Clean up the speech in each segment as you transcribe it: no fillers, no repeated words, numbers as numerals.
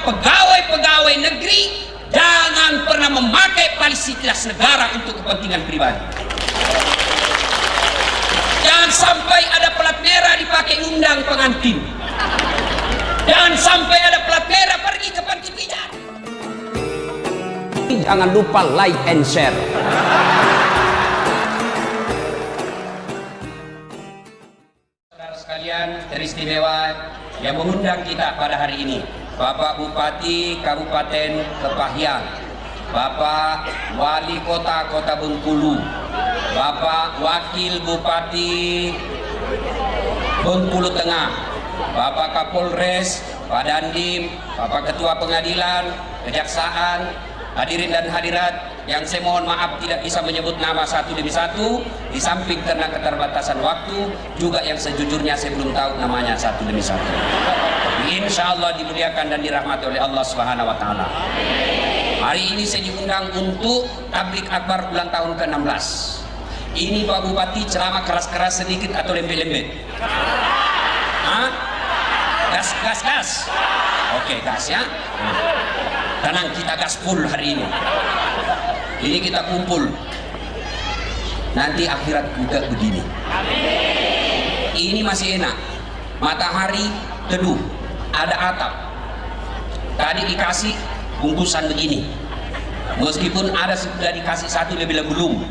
pegawai-pegawai negeri jangan pernah memakai fasilitas negara untuk kepentingan pribadi. Jangan sampai ada plat merah dipakai undang pengantin. Jangan sampai ada plat merah pergi ke panti pijat. Jangan lupa like and share. Saudara sekalian teristimewa yang mengundang kita pada hari ini, Bapak Bupati Kabupaten Kepahyang, Bapak Wali Kota Kota Bengkulu, Bapak Wakil Bupati Bengkulu Tengah, Bapak Kapolres, Pak Dandim, Bapak Ketua Pengadilan, Kejaksaan, hadirin dan hadirat yang saya mohon maaf tidak bisa menyebut nama satu demi satu, di samping karena keterbatasan waktu, juga yang sejujurnya saya belum tahu namanya satu demi satu. Insya Allah dimuliakan dan dirahmati oleh Allah Subhanahu wa Ta'ala. Hari ini saya diundang untuk tablik akbar ulang tahun ke-16. Ini Pak Bupati ceramah keras-keras sedikit atau lembek-lembek? Hah? Gas. Oke, gas ya. Tenang, kita gas full hari ini. Ini kita kumpul. Nanti akhirat juga begini. Ini masih enak. Matahari teduh, ada atap. Tadi dikasih bungkusan begini. Meskipun ada sudah dikasih satu lebih belum.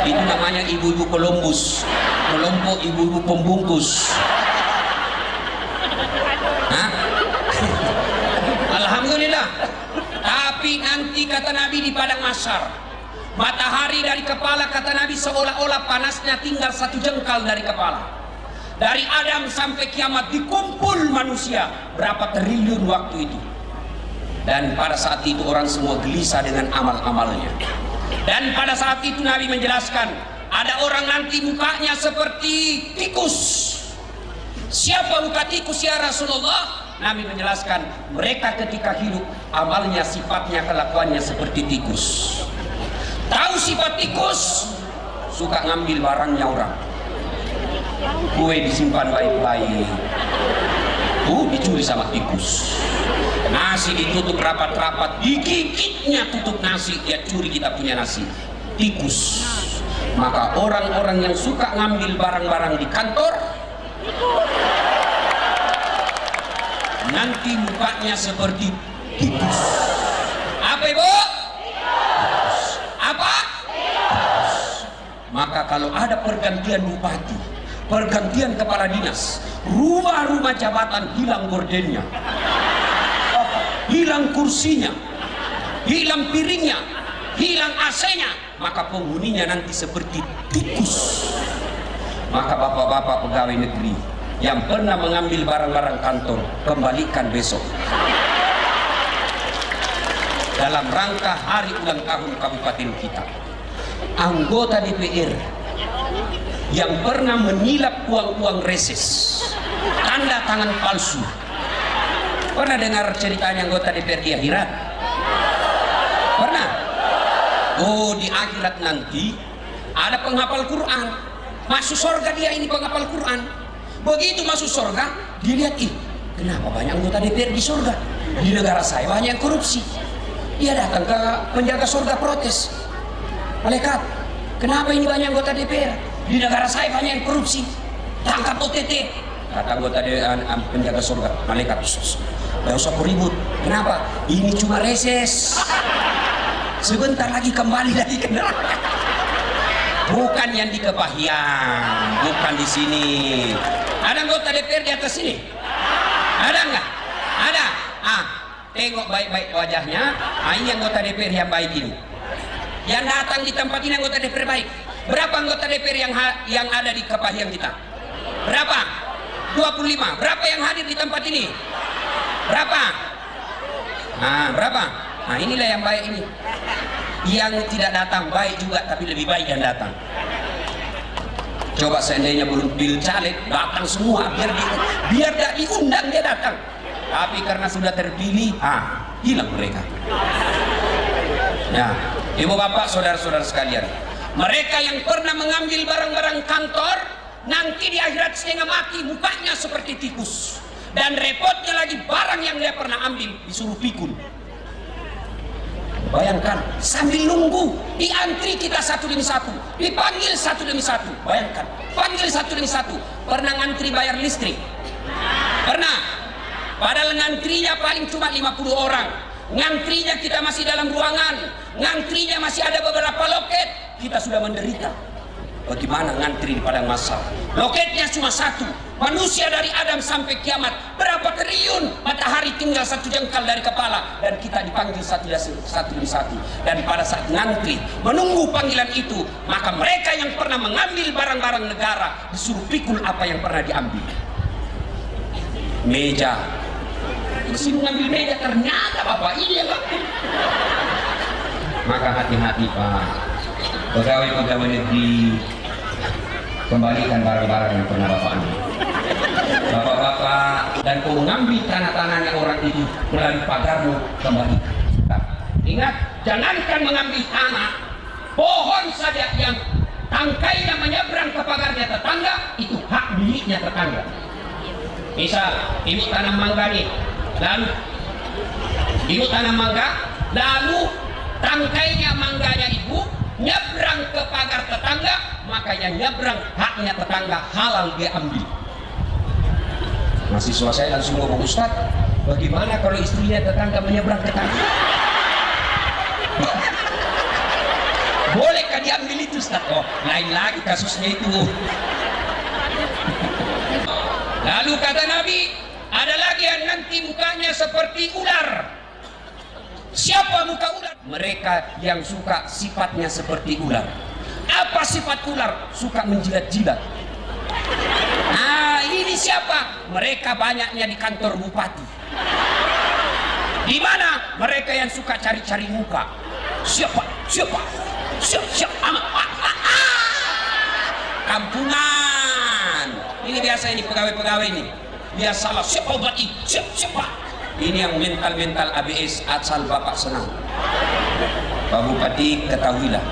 Itu namanya ibu-ibu Columbus. Kelompok ibu-ibu pembungkus. Hah? Alhamdulillah. Tapi nanti kata Nabi di padang mahsyar, matahari dari kepala kata Nabi seolah-olah panasnya tinggal satu jengkal dari kepala. Dari Adam sampai kiamat dikumpul manusia berapa triliun waktu itu. Dan pada saat itu orang semua gelisah dengan amal-amalnya. Dan pada saat itu Nabi menjelaskan, ada orang nanti mukanya seperti tikus. Siapa muka tikus ya Rasulullah? Nabi menjelaskan, mereka ketika hidup amalnya, sifatnya, kelakuannya seperti tikus. Tahu sifat tikus? Suka ngambil barangnya orang. Kue disimpan baik-baik, dicuri sama tikus. Nasi ditutup rapat-rapat, digigitnya tutup nasi, dia curi kita punya nasi. Tikus. Maka orang-orang yang suka ngambil barang-barang di kantor, nanti mukanya seperti tikus. Apa ibu? Tikus. Apa? Tikus. Maka kalau ada pergantian bupati, pergantian kepala dinas, rumah-rumah jabatan hilang gordennya, hilang kursinya, hilang piringnya, hilang AC-nya, maka penghuninya nanti seperti tikus. Maka bapak-bapak pegawai negeri yang pernah mengambil barang-barang kantor, kembalikan besok dalam rangka hari ulang tahun kabupaten kita. Anggota DPR yang pernah menilap uang-uang reses, tanda tangan palsu. Pernah dengar ceritanya anggota DPR di akhirat? Pernah? Oh, di akhirat nanti ada penghafal Quran, masuk surga dia ini penghafal Quran. Begitu masuk surga, dilihat, kenapa banyak anggota DPR di surga? Di negara saya banyak yang korupsi. Dia datang ke penjaga surga protes. Malaikat, kenapa ini banyak anggota DPR? Di negara saya banyak yang korupsi. Tangkap OTT. Kata anggota penjaga surga, malaikat, gak usah ribut. Kenapa? Ini cuma reses. Sebentar lagi kembali lagi ke neraka. Bukan yang di Kepahyang, bukan di sini. Ada anggota DPR di atas sini? Ada nggak? Ada. Tengok baik-baik wajahnya. Ini anggota DPR yang baik ini. Yang datang di tempat ini anggota DPR baik. Berapa anggota DPR yang ada di Kepahyang kita? Berapa? 25. Berapa yang hadir di tempat ini? Berapa? Berapa? Inilah yang baik ini. Yang tidak datang baik juga, tapi lebih baik yang datang. Coba seandainya belum pil caleg, datang semua, biar tidak diundang dia datang. Tapi karena sudah terpilih, hilang mereka. Nah, ibu bapak, saudara-saudara sekalian, mereka yang pernah mengambil barang-barang kantor, nanti di akhirat setengah mati mukanya seperti tikus. Dan repotnya lagi, barang yang dia pernah ambil disuruh pikul. Bayangkan, sambil nunggu, diantri kita satu demi satu, dipanggil satu demi satu. Bayangkan, panggil satu demi satu. Pernah ngantri bayar listrik? Pernah. Padahal ngantrinya paling cuma 50 orang. Ngantrinya kita masih dalam ruangan, ngantrinya masih ada beberapa loket. Kita sudah menderita. Bagaimana ngantri di padang mahsyar? Loketnya cuma satu. Manusia dari Adam sampai kiamat, berapa triliun matahari tinggal satu jengkal dari kepala, dan kita dipanggil satu demi satu. Dan pada saat ngantri menunggu panggilan itu, maka mereka yang pernah mengambil barang-barang negara disuruh pikul apa yang pernah diambil. Meja, disuruh ngambil meja, ternyata bapak ini yang ngambil. Maka hati-hati Pak, pegawai-pegawai negeri, kembalikan barang-barang yang pernah bapak ambil. Bapak-bapak dan kau mengambil tanah-tanahnya orang itu melalui pagarmu, kembalikan. Ingat, jangankan mengambil tanah, pohon saja yang tangkainya menyeberang ke pagarnya tetangga, itu hak miliknya tetangga. Misal, ibu tanam mangga nih, lalu ibu tanam mangga, lalu tangkainya mangganya ibu nyebrang ke pagar tetangga, maka yang nyebrang haknya tetangga, halal dia ambil. Mahasiswa saya langsung ngomong, Ustaz, bagaimana kalau istrinya tetangga menyeberang ke tanah? Bolehkah diambil itu, Ustaz? Oh, lain lagi kasusnya itu. Lalu kata Nabi, ada lagi yang nanti mukanya seperti ular. Siapa muka ular? Mereka yang suka sifatnya seperti ular. Apa sifat ular? Suka menjilat-jilat. Nah, ini siapa? Mereka banyaknya di kantor bupati. Di mana? Mereka yang suka cari-cari muka. Siapa? Kampungan. Ini biasa, ini pegawai-pegawai ini. Biasalah, siapa buat ini? Siapa? Ini yang mental-mental ABS, asal bapak senang. Pak Bupati, ketahuilah,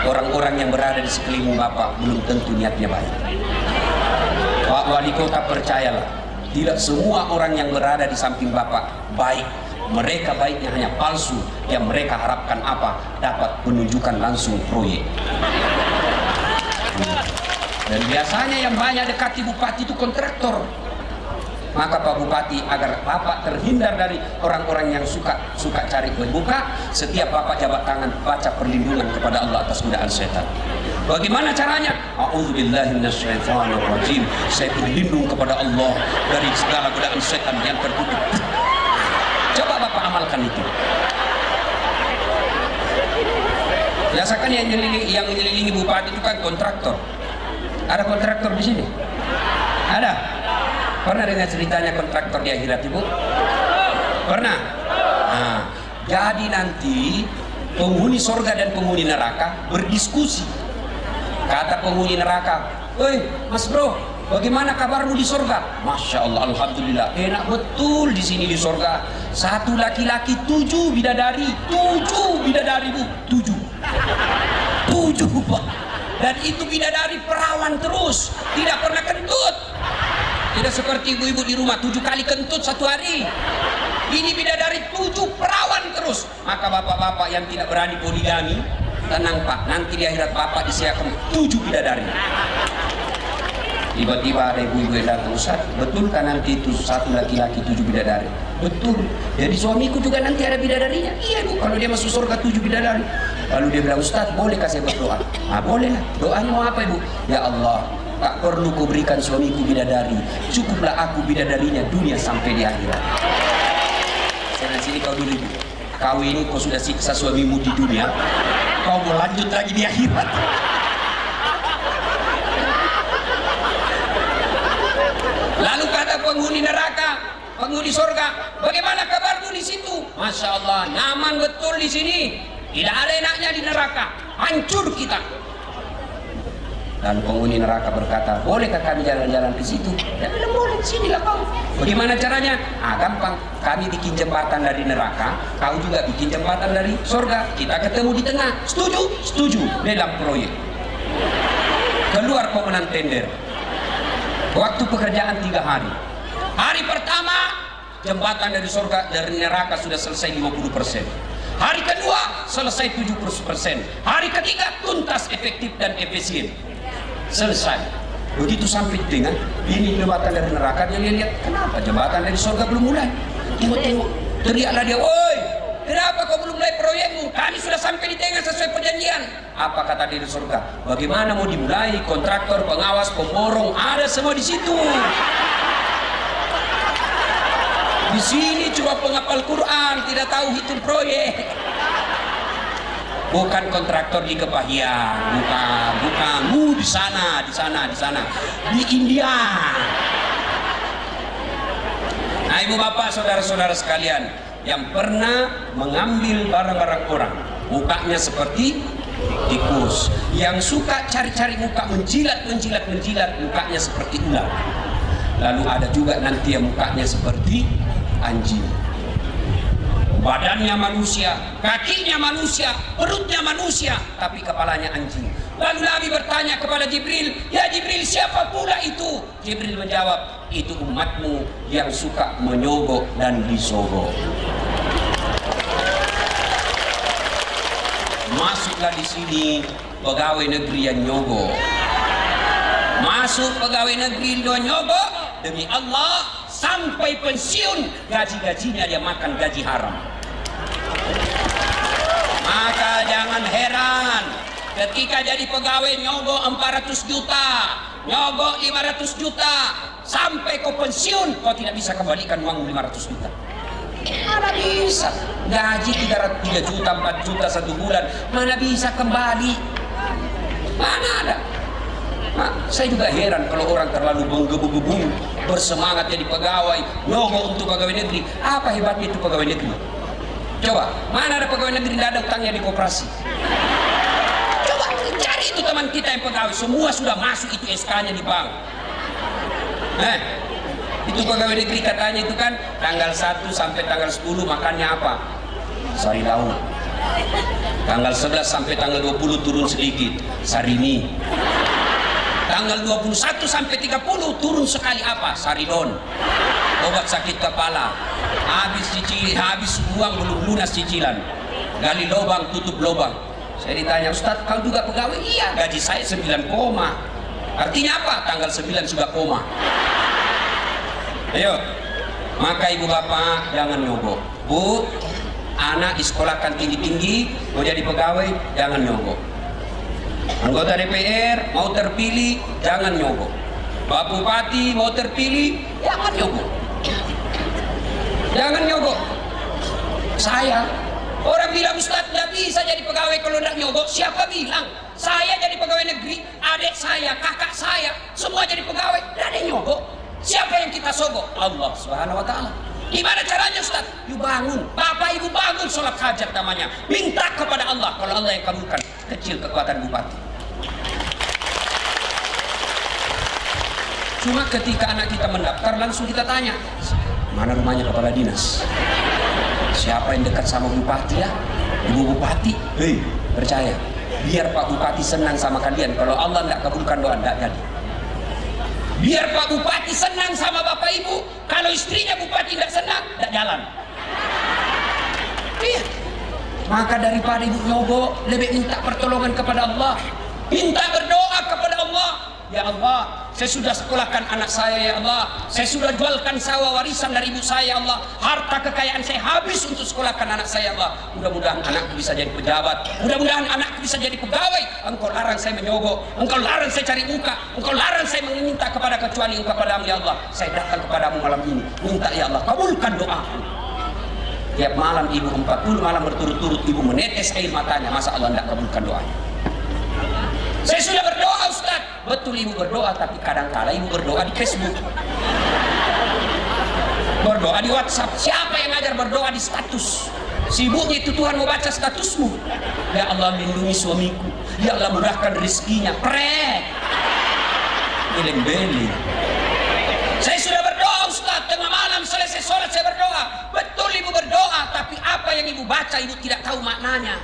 orang-orang yang berada di sekeliling bapak belum tentu niatnya baik. Pak Wali Kota, percayalah, tidak semua orang yang berada di samping bapak baik. Mereka baiknya hanya palsu, yang mereka harapkan apa? Dapat menunjukkan langsung proyek. Dan biasanya yang banyak dekati bupati itu kontraktor. Maka Pak Bupati, agar Bapak terhindar dari orang-orang yang suka cari muka, setiap Bapak jabat tangan baca perlindungan kepada Allah atas godaan setan. Bagaimana caranya? A'udzubillahi minasyaitonirrajim. Saya berlindung kepada Allah dari segala godaan setan yang tertutup. Coba Bapak amalkan itu. Biasakan yang menyelilingi bupati itu kan kontraktor. Ada kontraktor di sini? Ada? Pernah dengar ceritanya kontraktor di akhirat, Ibu? Pernah? Nah, jadi nanti penghuni surga dan penghuni neraka berdiskusi. Kata penghuni neraka, "Woi, Mas Bro, bagaimana kabarmu di surga?" "Masya Allah, alhamdulillah, enak betul di sini di surga. Satu laki-laki, 7 bidadari, 7 bidadari, Bu, 7 Pak. Dan itu bidadari perawan terus, tidak pernah kentut. Tidak seperti ibu-ibu di rumah 7 kali kentut satu hari. Ini bidadari 7 perawan terus. Maka bapak-bapak yang tidak berani poligami, tenang Pak, nanti di akhirat Bapak disiapkan 7 bidadari. Tiba-tiba ada ibu-ibu yang datang, "Ustaz, betul kan nanti itu satu laki-laki 7 bidadari?" "Betul. Jadi suamiku juga nanti ada bidadarinya?" "Iya Bu, kalau dia masuk surga 7 bidadari." Lalu dia bilang, "Ustaz, bolehkah saya berdoa?" "Ah, boleh lah. Doanya mau apa Ibu?" "Ya Allah, tak perlu kau berikan suamiku bidadari, cukuplah aku bidadarinya dunia sampai di akhirat." Sana sini kau dulu Ibu. Kau ini kau sudah siksa suamimu di dunia, kau mau lanjut lagi di akhirat. Lalu kata penghuni neraka, penghuni surga, "Bagaimana kabarmu di situ?" "Masya Allah, nyaman betul di sini. Tidak ada enaknya di neraka. Hancur kita." Dan penghuni neraka berkata, "Bolehkah kami jalan-jalan ke situ?" "Ya bilang boleh, sinilah kau." "Bagaimana caranya?" "Ah, gampang. Kami bikin jembatan dari neraka, kau juga bikin jembatan dari surga. Kita ketemu di tengah. Setuju?" "Setuju." Lelang proyek. Keluar pemenang tender. Waktu pekerjaan 3 hari. Hari pertama jembatan dari surga dari neraka sudah selesai 50%. Hari kedua selesai 70%. Hari ketiga tuntas, efektif dan efisien. Selesai. Begitu sampai dengan ini jembatan dari neraka, dia lihat kenapa jembatan dari surga belum mulai. Tengok-tengok, teriaklah dia, "Woi, kenapa kau belum mulai proyekmu? Kami sudah sampai di tengah sesuai perjanjian." Apa kata dia di surga? Bagaimana mau dimulai? Kontraktor, pengawas, pemborong, ada semua di situ. Di sini cuma penghafal Quran, tidak tahu hitung proyek. Bukan kontraktor di Kepahian, bukan. Di sana, di India. Nah, ibu bapak, saudara-saudara sekalian, yang pernah mengambil barang-barang orang, mukanya seperti tikus. Yang suka cari-cari muka, menjilat, mukanya seperti ular. Lalu ada juga nanti yang mukanya seperti anjing. Badannya manusia, kakinya manusia, perutnya manusia, tapi kepalanya anjing. Lalu Nabi bertanya kepada Jibril, "Ya Jibril, siapa pula itu?" Jibril menjawab, "Itu umatmu yang suka menyogok dan disogok." Masuklah di sini pegawai negeri yang nyogok. Masuk pegawai negeri yang nyogok, demi Allah sampai pensiun gaji-gajinya dia makan gaji haram. Maka jangan heran ketika jadi pegawai nyogok 400 juta, nyogok 500 juta, sampai kau pensiun kau tidak bisa kembalikan uang 500 juta. Mana bisa gaji 3 juta, 4 juta 1 bulan, mana bisa kembali? Mana ada? Nah, saya juga heran kalau orang terlalu menggebu-gebu bersemangat jadi pegawai, nyogok untuk pegawai negeri. Apa hebatnya itu pegawai negeri? Coba, mana ada pegawai negeri tidak ada utangnya di koperasi? Coba cari itu teman kita yang pegawai, semua sudah masuk itu SK-nya di bank. Itu pegawai negeri katanya itu kan tanggal 1 sampai tanggal 10 makannya apa? Sari lauk. Tanggal 11 sampai tanggal 20 turun sedikit, sarini. Tanggal 21 sampai 30 turun sekali apa? Saridon. Obat sakit kepala. Habis uang belum lunas cicilan. Gali lubang, tutup lubang. Saya ditanya, "Ustaz, kau juga pegawai?" "Iya, gaji saya 9 koma." Artinya apa? Tanggal 9 sudah koma. Ayo, maka ibu bapak jangan nyogok. Bu, anak disekolahkan tinggi-tinggi, mau jadi pegawai, jangan nyogok. Anggota DPR mau terpilih, jangan nyogok. Pak Bupati mau terpilih, jangan nyogok. Jangan nyogok. Saya, orang bilang, "Ustaz, tidak bisa jadi pegawai kalau tidak nyogok." Siapa bilang? Saya jadi pegawai negeri, adik saya, kakak saya, semua jadi pegawai, tidak ada nyogok. Siapa yang kita sogok? Allah Subhanahu wa ta'ala. Gimana caranya, Ustaz? You bangun, bapak ibu bangun sholat hajat namanya, minta kepada Allah. Kalau Allah yang kabulkan, kecil kekuatan bupati. Cuma ketika anak kita mendaftar, langsung kita tanya, "Mana rumahnya kepala dinas? Siapa yang dekat sama bupati ya? Ibu bupati." Hei, percaya, biar Pak Bupati senang sama kalian. Kalau Allah tidak kabulkan doa, tidak jadi. Biar Pak Bupati senang sama Bapak Ibu, kalau istrinya Bupati tidak senang, tidak jalan. Iya. Maka daripada ibu nyogok, lebih minta pertolongan kepada Allah. Minta berdoa kepada Allah. Ya Allah, saya sudah sekolahkan anak saya ya Allah. Saya sudah jualkan sawah warisan dari ibu saya ya Allah. Harta kekayaan saya habis untuk sekolahkan anak saya ya Allah. Mudah-mudahan anakku bisa jadi pejabat. Mudah-mudahan anakku bisa jadi pegawai. Engkau larang saya menyogok. Engkau larang saya cari muka. Engkau larang saya meminta kepada kecuali Engkau padamu ya Allah. Saya datang kepadamu malam ini. Minta ya Allah, kabulkan doaku. Tiap malam ibu 40 malam berturut-turut ibu menetes air matanya. Masa Allah tidak kabulkan doanya? Saya sudah berdoa, Ustaz. Betul ibu berdoa, tapi kadang-kala ibu berdoa di Facebook, berdoa di WhatsApp. Siapa yang ngajar berdoa di status? Sibuknya itu Tuhan mau baca statusmu. Ya Allah, lindungi suamiku. Ya Allah, mudahkan rezekinya. Prek. Beleng-beleng. Saya sudah berdoa, Ustaz. Tengah malam selesai sholat saya berdoa. Betul ibu berdoa, tapi apa yang ibu baca ibu tidak tahu maknanya.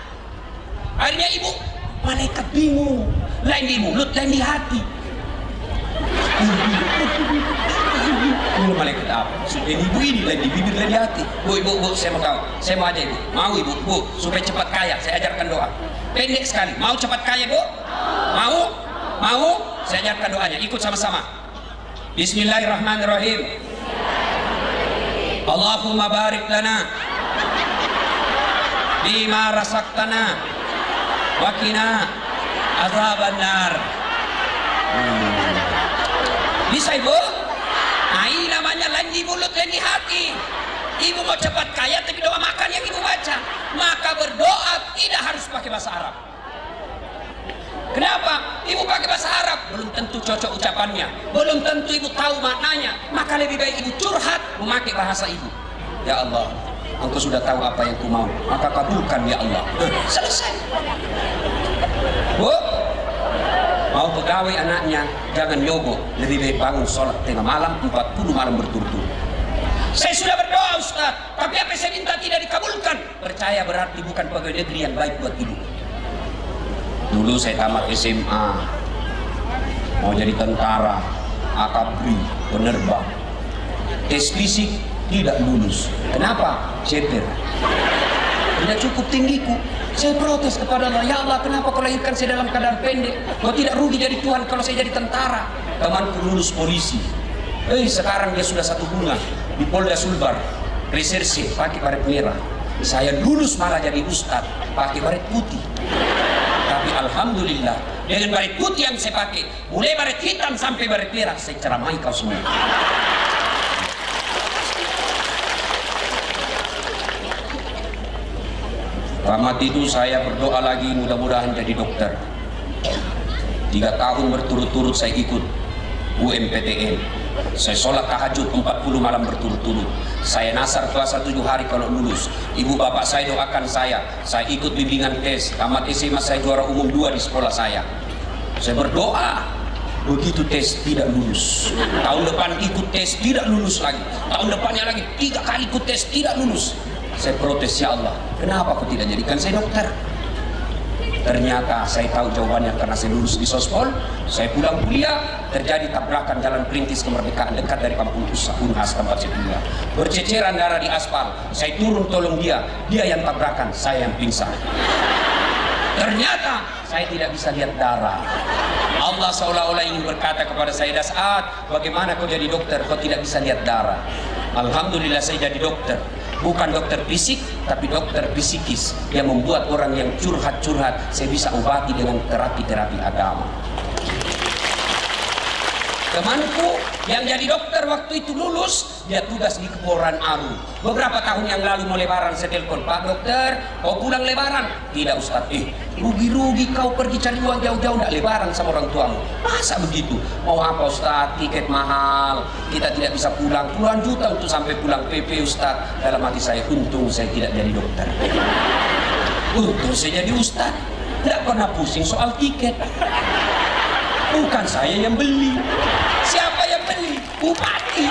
Akhirnya ibu, malaikat bingung. Lain di mulut, lain di hati. Ini malaikat apa? Sudah ibu ini lain di bibir lain di hati. Bu, saya mau tahu. Saya mau aja ibu. Mau ibu, bu, supaya cepat kaya. Saya ajarkan doa. Pendek sekali. Mau cepat kaya bu? Mau? Mau? Saya ajarkan doanya. Ikut sama-sama. Bismillahirrahmanirrahim. Allahumma barik lana bima rasaktana wa qina azabannar. Bisa ibu? Nah, ini namanya lain di mulut, lain di hati. Ibu mau cepat kaya tapi doa makan yang ibu baca. Maka berdoa tidak harus pakai bahasa Arab. Kenapa? Ibu pakai bahasa Arab, belum tentu cocok ucapannya, belum tentu ibu tahu maknanya. Maka lebih baik ibu curhat memakai bahasa ibu. Ya Allah, Engkau sudah tahu apa yang ku mau, maka kabulkan ya Allah. Selesai. Bu, mau pegawai anaknya, jangan nyogok. Lebih baik bangun sholat tengah malam 40 malam berturut-turut. Saya sudah berdoa Ustaz, tapi apa yang saya minta tidak dikabulkan. Percaya berarti bukan pegawai negeri yang baik buat ibu. Dulu saya tamat SMA, mau jadi tentara, akabri, penerbang. Tes fisik tidak lulus. Kenapa? Ceper. Tidak cukup tinggiku. Saya protes kepada Allah, ya Allah, kenapa kau lahirkan saya dalam keadaan pendek? Kau tidak rugi jadi Tuhan kalau saya jadi tentara. Temanku lulus polisi. Sekarang dia sudah satu bunga di Polda Sulbar, reserse pakai baret merah. Saya lulus malah jadi ustad pakai baret putih. Tapi alhamdulillah dengan baret putih yang saya pakai, mulai baret hitam sampai baret merah, saya ceramai kau semua. Tamat itu saya berdoa lagi, mudah-mudahan jadi dokter. 3 tahun berturut-turut saya ikut UMPTN. Saya sholat tahajud 40 malam berturut-turut. Saya nasar puasa 7 hari kalau lulus. Ibu bapak saya doakan saya ikut bimbingan tes. Tamat SMA saya juara umum 2 di sekolah saya. Saya berdoa, begitu tes tidak lulus. Tahun depan ikut tes tidak lulus lagi. Tahun depannya lagi 3 kali ikut tes tidak lulus. Saya protes, ya Allah, kenapa kau tidak jadikan saya dokter? Ternyata saya tahu jawabannya karena saya lulus di Sospol. Saya pulang kuliah, terjadi tabrakan jalan perintis kemerdekaan dekat dari kampung Unhas tempat saya tinggal. Berceceran darah di aspal. Saya turun tolong dia yang tabrakan, saya yang pingsan. Ternyata saya tidak bisa lihat darah. Allah seolah-olah ingin berkata kepada saya, Das'ad, bagaimana kau jadi dokter, kau tidak bisa lihat darah? Alhamdulillah saya jadi dokter. Bukan dokter fisik, tapi dokter psikis yang membuat orang yang curhat-curhat saya bisa obati dengan terapi-terapi agama. Temanku yang jadi dokter waktu itu lulus, dia tugas di Keboran Aru. Beberapa tahun yang lalu mau lebaran, saya telepon, Pak dokter, kau pulang lebaran? Tidak Ustaz. Rugi-rugi kau pergi cari uang jauh-jauh, tidak lebaran sama orang tuamu. Masa begitu? Mau apa Ustaz? Tiket mahal, kita tidak bisa pulang. Puluhan juta untuk sampai pulang PP Ustaz. Dalam hati saya, untung saya tidak jadi dokter. Untung saya jadi Ustaz. Tidak pernah pusing soal tiket. Bukan saya yang beli. Siapa yang beli? Bupati.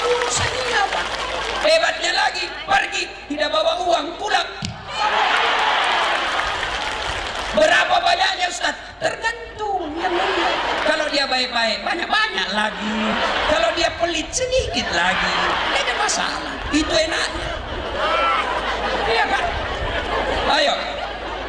Urusannya apa? Hebatnya lagi, pergi tidak bawa uang, pulang. Berapa banyaknya Ustaz? Tergantung yang beli. Kalau dia baik-baik, banyak-banyak lagi. Kalau dia pelit, sedikit lagi. Tidak ada masalah. Itu enaknya. Iya kan? Ayo.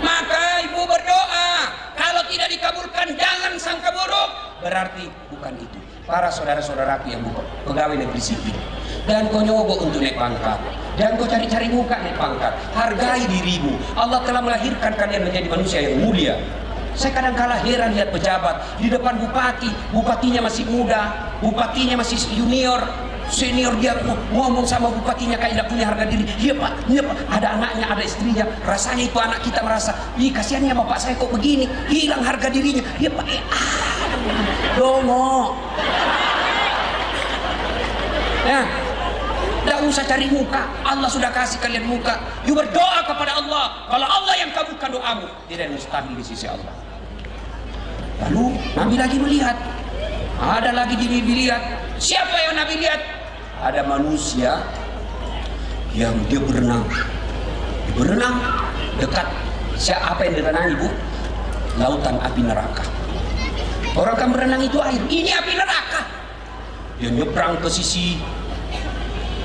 Maka ibu berdoa, kalau tidak dikabulkan jangan sangka buruk. Berarti bukan itu. Para saudara-saudaraku yang bukan pegawai negeri sipil, dan kau nyogok untuk naik pangkat, dan kau cari-cari muka naik pangkat. Hargai dirimu. Allah telah melahirkan kalian menjadi manusia yang mulia. Saya kadang kala heran lihat pejabat di depan bupati, bupatinya masih muda, bupatinya masih junior, senior, dia ngomong sama bupatinya kayak tidak punya harga diri. Iya pak, ada anaknya, ada istrinya. Rasanya itu anak kita merasa, ih kasihannya bapak saya kok begini, hilang harga dirinya. Iya pak, dongo. Ya, tidak usah cari muka. Allah sudah kasih kalian muka. You berdoa kepada Allah. Kalau Allah yang kabulkan doamu, tidak mustahil di sisi Allah. Lalu Nabi lagi melihat, ada lagi dilihat. Siapa yang Nabi lihat? Ada manusia yang dia berenang. Dia berenang dekat siapa yang direnangi bu? Lautan api neraka. Orang kan berenang itu air. Ini api neraka. Dia nyebrang ke sisi,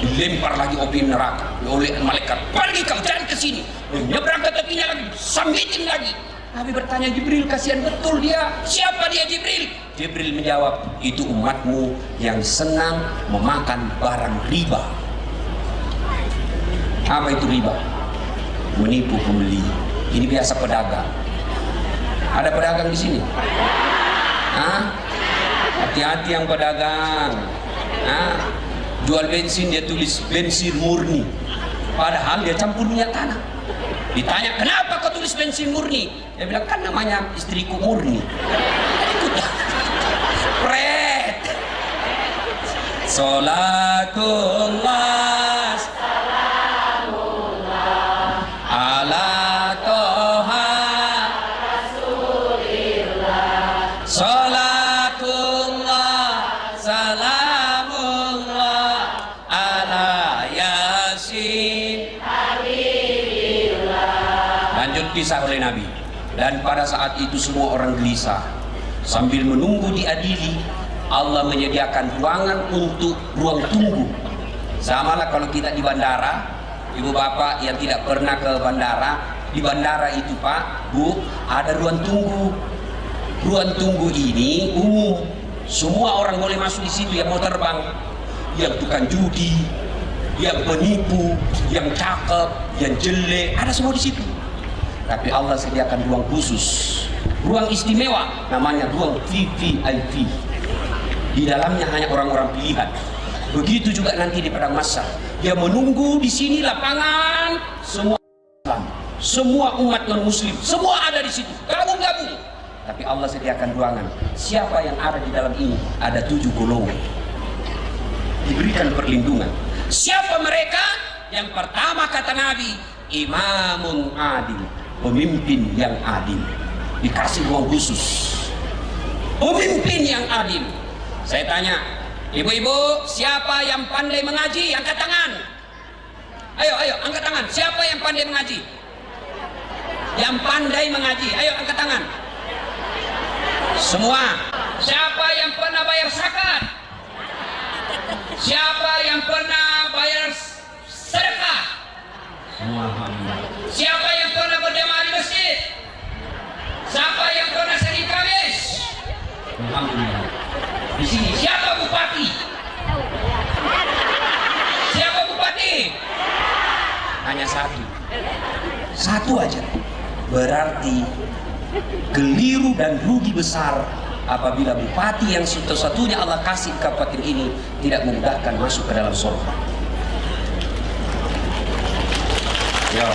dilempar lagi api neraka oleh malaikat. Pergi kau, cari ke sini. Dia nyebrang ke tepinya lagi, sambitin lagi. Nabi bertanya Jibril, kasihan betul dia. Siapa dia Jibril? Jibril menjawab, itu umatmu yang senang memakan barang riba. Apa itu riba? Menipu pembeli. Ini biasa pedagang. Ada pedagang di sini? Hati-hati yang pedagang. Jual bensin dia tulis bensin murni, padahal dia campur minyak tanah. Ditanya, kenapa kau tulis bensin murni? Dia bilang, kan namanya istriku Murni. Pret. Salatullah ala toha Rasulillah. Salatullah salamullah ala yasin habibillah. Lanjut kisah oleh Nabi. Dan pada saat itu semua orang gelisah. Sambil menunggu diadili, Allah menyediakan ruangan untuk ruang tunggu. Sama lah kalau kita di bandara, ibu bapak yang tidak pernah ke bandara, di bandara itu Pak, Bu, ada ruang tunggu. Ruang tunggu ini umum, semua orang boleh masuk di situ yang mau terbang, yang tukang judi, yang penipu, yang cakep, yang jelek, ada semua di situ. Tapi Allah sediakan ruang khusus, ruang istimewa, namanya ruang VVIP. Di dalamnya hanya orang-orang pilihan. Begitu juga nanti di padang mahsyar. Dia menunggu di sini lapangan semua Islam, semua umat non Muslim, semua ada di situ, gabung-gabung. Tapi Allah sediakan ruangan. Siapa yang ada di dalam ini? Ada 7 golongan. Diberikan perlindungan. Siapa mereka? Yang pertama kata Nabi, imamun adil, pemimpin yang adil. Dikasih ruang khusus. Pemimpin yang adil. Saya tanya, ibu-ibu, siapa yang pandai mengaji? Angkat tangan. Ayo, angkat tangan. Siapa yang pandai mengaji? Yang pandai mengaji, ayo angkat tangan. Semua. Siapa yang pernah bayar zakat? Siapa yang pernah bayar sedekah? Semua. Siapa yang pernah berjamaah di masjid? Siapa yang pernah sering kamis? Alhamdulillah. Di sini siapa bupati? Siapa bupati? Hanya satu aja. Berarti keliru dan rugi besar apabila bupati yang satu-satunya Allah kasih kabupaten ini tidak memudahkan masuk ke dalam surga. Ya,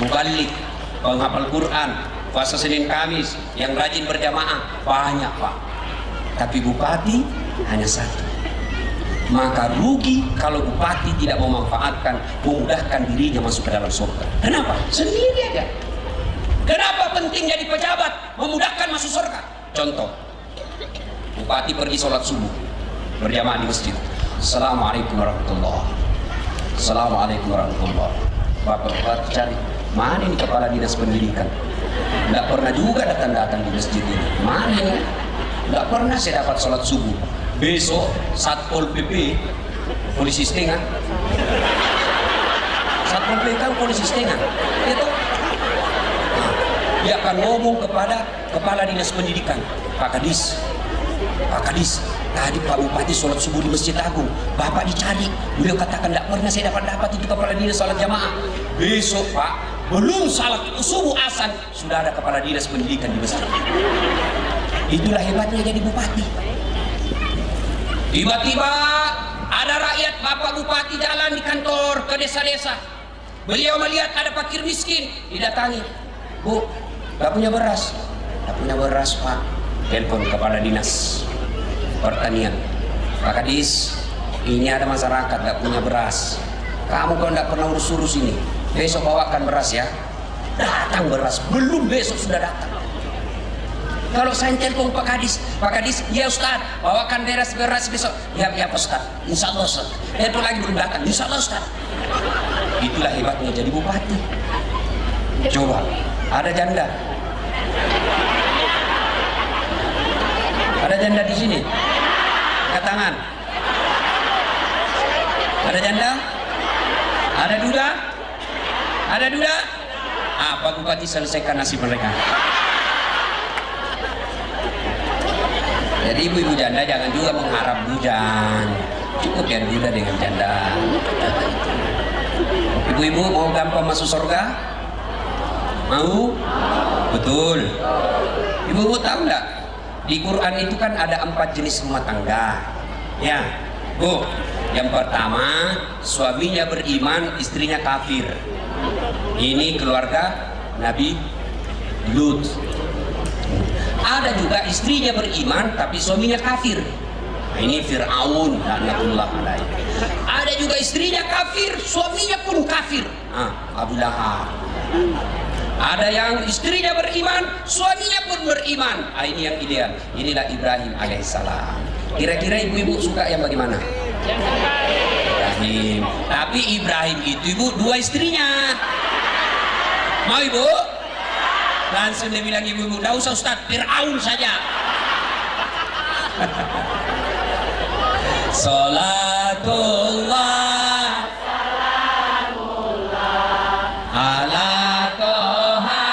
mubalik, penghafal Quran, puasa Senin Kamis, yang rajin berjamaah banyak Pak. Tapi bupati hanya satu. Maka rugi kalau bupati tidak memanfaatkan, memudahkan dirinya masuk ke dalam surga. Kenapa? Sendiri aja. Kenapa penting jadi pejabat? Memudahkan masuk surga. Contoh, bupati pergi sholat subuh berjamaah di masjid. Assalamualaikum warahmatullahi wabarakatuh. Assalamualaikum warahmatullahi wabarakatuh. Bapak cari, mana ini kepala dinas pendidikan? Tidak pernah juga datang-datang di masjid ini. Mana ini? Tidak pernah saya dapat sholat subuh. Besok Satpol PP polisi setengah. Satpol PP kan polisi setengah. Itu dia akan ngomong kepada kepala dinas pendidikan, Pak Kadis, tadi Pak Bupati sholat subuh di Masjid Agung, Bapak dicari, beliau katakan tidak pernah saya dapat itu kepala dinas sholat jamaah. Besok Pak, belum salat subuh azan sudah ada kepala dinas pendidikan di masjid. Itulah hebatnya jadi bupati. Tiba-tiba ada rakyat, Bapak Bupati jalan di kantor ke desa-desa. Beliau melihat ada fakir miskin, didatangi. Bu, gak punya beras? Gak punya beras Pak. Telepon kepala dinas pertanian. Pak Kadis, ini ada masyarakat gak punya beras. Kamu kalau gak pernah urus-urus ini, besok bawakan beras ya. Datang beras, belum besok sudah datang. Kalau saya telepon Pak Kadis, ya Ustaz, bawakan beras besok. Ya Pak Ustaz, insya Allah Ustaz. Itu lagi belum datang, insya Allah Ustaz. Itulah hebatnya jadi bupati. Coba, ada janda. Ada janda di sini. tangan. Ada janda? Ada duda? Ada duda? Pak Bupati selesaikan nasib mereka. Jadi ibu-ibu janda jangan juga mengharap bujang. Cukup ya duda dengan janda. Ibu-ibu mau gampang masuk surga? Mau? Betul. Ibu-ibu tahu nggak? Di Quran itu kan ada 4 jenis rumah tangga. Ya, Bu. Yang pertama, suaminya beriman, istrinya kafir. Ini keluarga Nabi Lut. Ada juga istrinya beriman tapi suaminya kafir. Nah, ini Fir'aun laknatullah alaihi. Ada juga istrinya kafir, suaminya pun kafir. Abu Lahab. Ada yang istrinya beriman, suaminya pun beriman. Ini yang ideal. Inilah Ibrahim alaihissalam. Kira-kira ibu-ibu suka yang bagaimana? Ibrahim. Tapi Ibrahim itu ibu 2 istrinya. Mau ibu? Langsung dia bilang ibu-ibu, "Nggak usah Ustaz, Fir'aun saja." Salatullah ala toha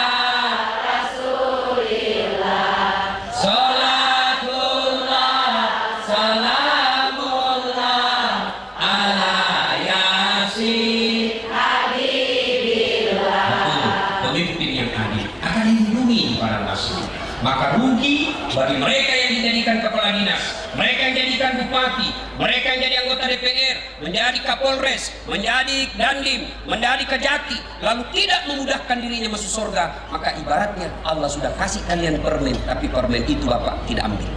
Rasulillah. Salatullah salamullah ala yasin habibillah. Pemimpin yang adil akan dilindungi para nasional. Maka rugi bagi mereka yang dijadikan kepala dinas, mereka yang dijadikan bupati, mereka yang jadi anggota DPR, menjadi Kapolres, menjadi Dandim, menjadi Kejati, lalu tidak memudahkan dirinya masuk surga. Maka ibaratnya Allah sudah kasih kalian permen, tapi permen itu Bapak tidak ambil.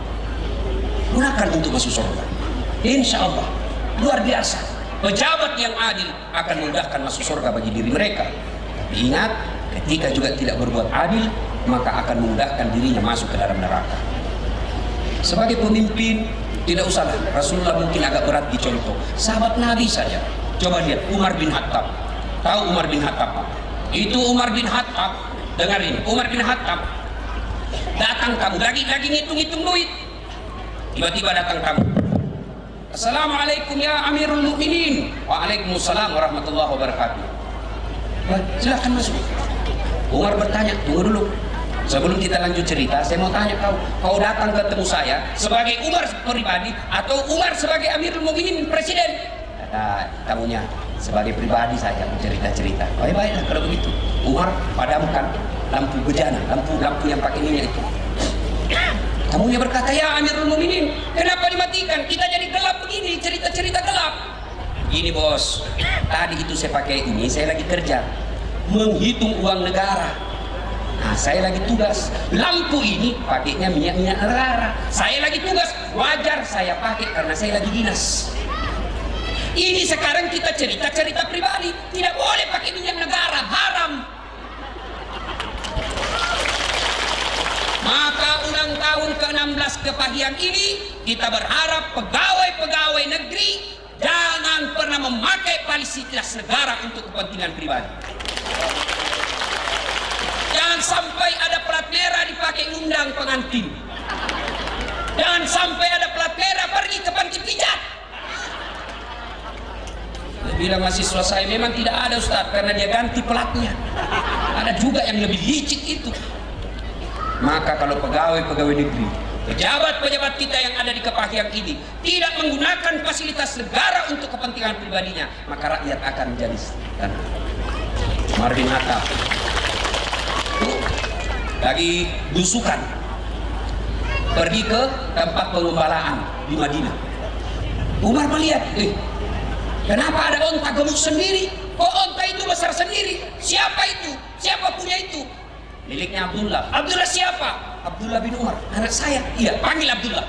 Gunakan untuk masuk surga. Insya Allah luar biasa. Pejabat yang adil akan memudahkan masuk surga bagi diri mereka. Tapi ingat, ketika juga tidak berbuat adil, maka akan memudahkan dirinya masuk ke dalam neraka. Sebagai pemimpin, tidak usahlah. Rasulullah mungkin agak berat dicontoh. Sahabat Nabi saja. Coba lihat Umar bin Khattab. Tahu Umar bin Khattab? Itu Umar bin Khattab. Dengar ini, Umar bin Khattab datang tamu, lagi ngitung-ngitung duit. Tiba-tiba datang tamu. Assalamualaikum ya Amirul Mukminin. Waalaikumsalam warahmatullahi wabarakatuh. Silakan masuk. Umar bertanya, tunggu dulu. Sebelum kita lanjut cerita, saya mau tanya kau datang ketemu saya sebagai Umar pribadi atau Umar sebagai Amirul Mukminin presiden? Kata tamunya, sebagai pribadi saja cerita-cerita. Baiklah kalau begitu. Umar padamkan lampu bejana, lampu yang pakai minyak itu. Tamunya berkata, ya Amirul Mukminin, kenapa dimatikan? Kita jadi gelap begini, cerita-cerita gelap. Ini bos, tadi itu saya pakai ini, saya lagi kerja menghitung uang negara. Nah, saya lagi tugas. Lampu ini pakainya minyak negara. Saya lagi tugas. Wajar saya pakai karena saya lagi dinas. Ini sekarang kita cerita pribadi. Tidak boleh pakai minyak negara. Haram. Maka ulang tahun ke-16 kepahian ini, kita berharap pegawai-pegawai negeri jangan pernah memakai fasilitas negara untuk kepentingan pribadi. Jangan sampai ada plat merah dipakai undang pengantin. Jangan sampai ada plat merah pergi ke panti pijat. Dia bilang mahasiswa saya memang tidak ada Ustaz karena dia ganti platnya. Ada juga yang lebih licik itu. Maka kalau pegawai-pegawai negeri, pejabat-pejabat kita yang ada di Kepahyang ini tidak menggunakan fasilitas negara untuk kepentingan pribadinya, maka rakyat akan menjadi tenang. Umar bin Khattab lagi belusukan pergi ke tempat pengembalaan di Madinah. Umar melihat, kenapa ada onta gemuk sendiri? Kok onta itu besar sendiri? Siapa itu? Siapa punya itu? Miliknya Abdullah. Abdullah siapa? Abdullah bin Umar, anak saya. Iya, panggil Abdullah.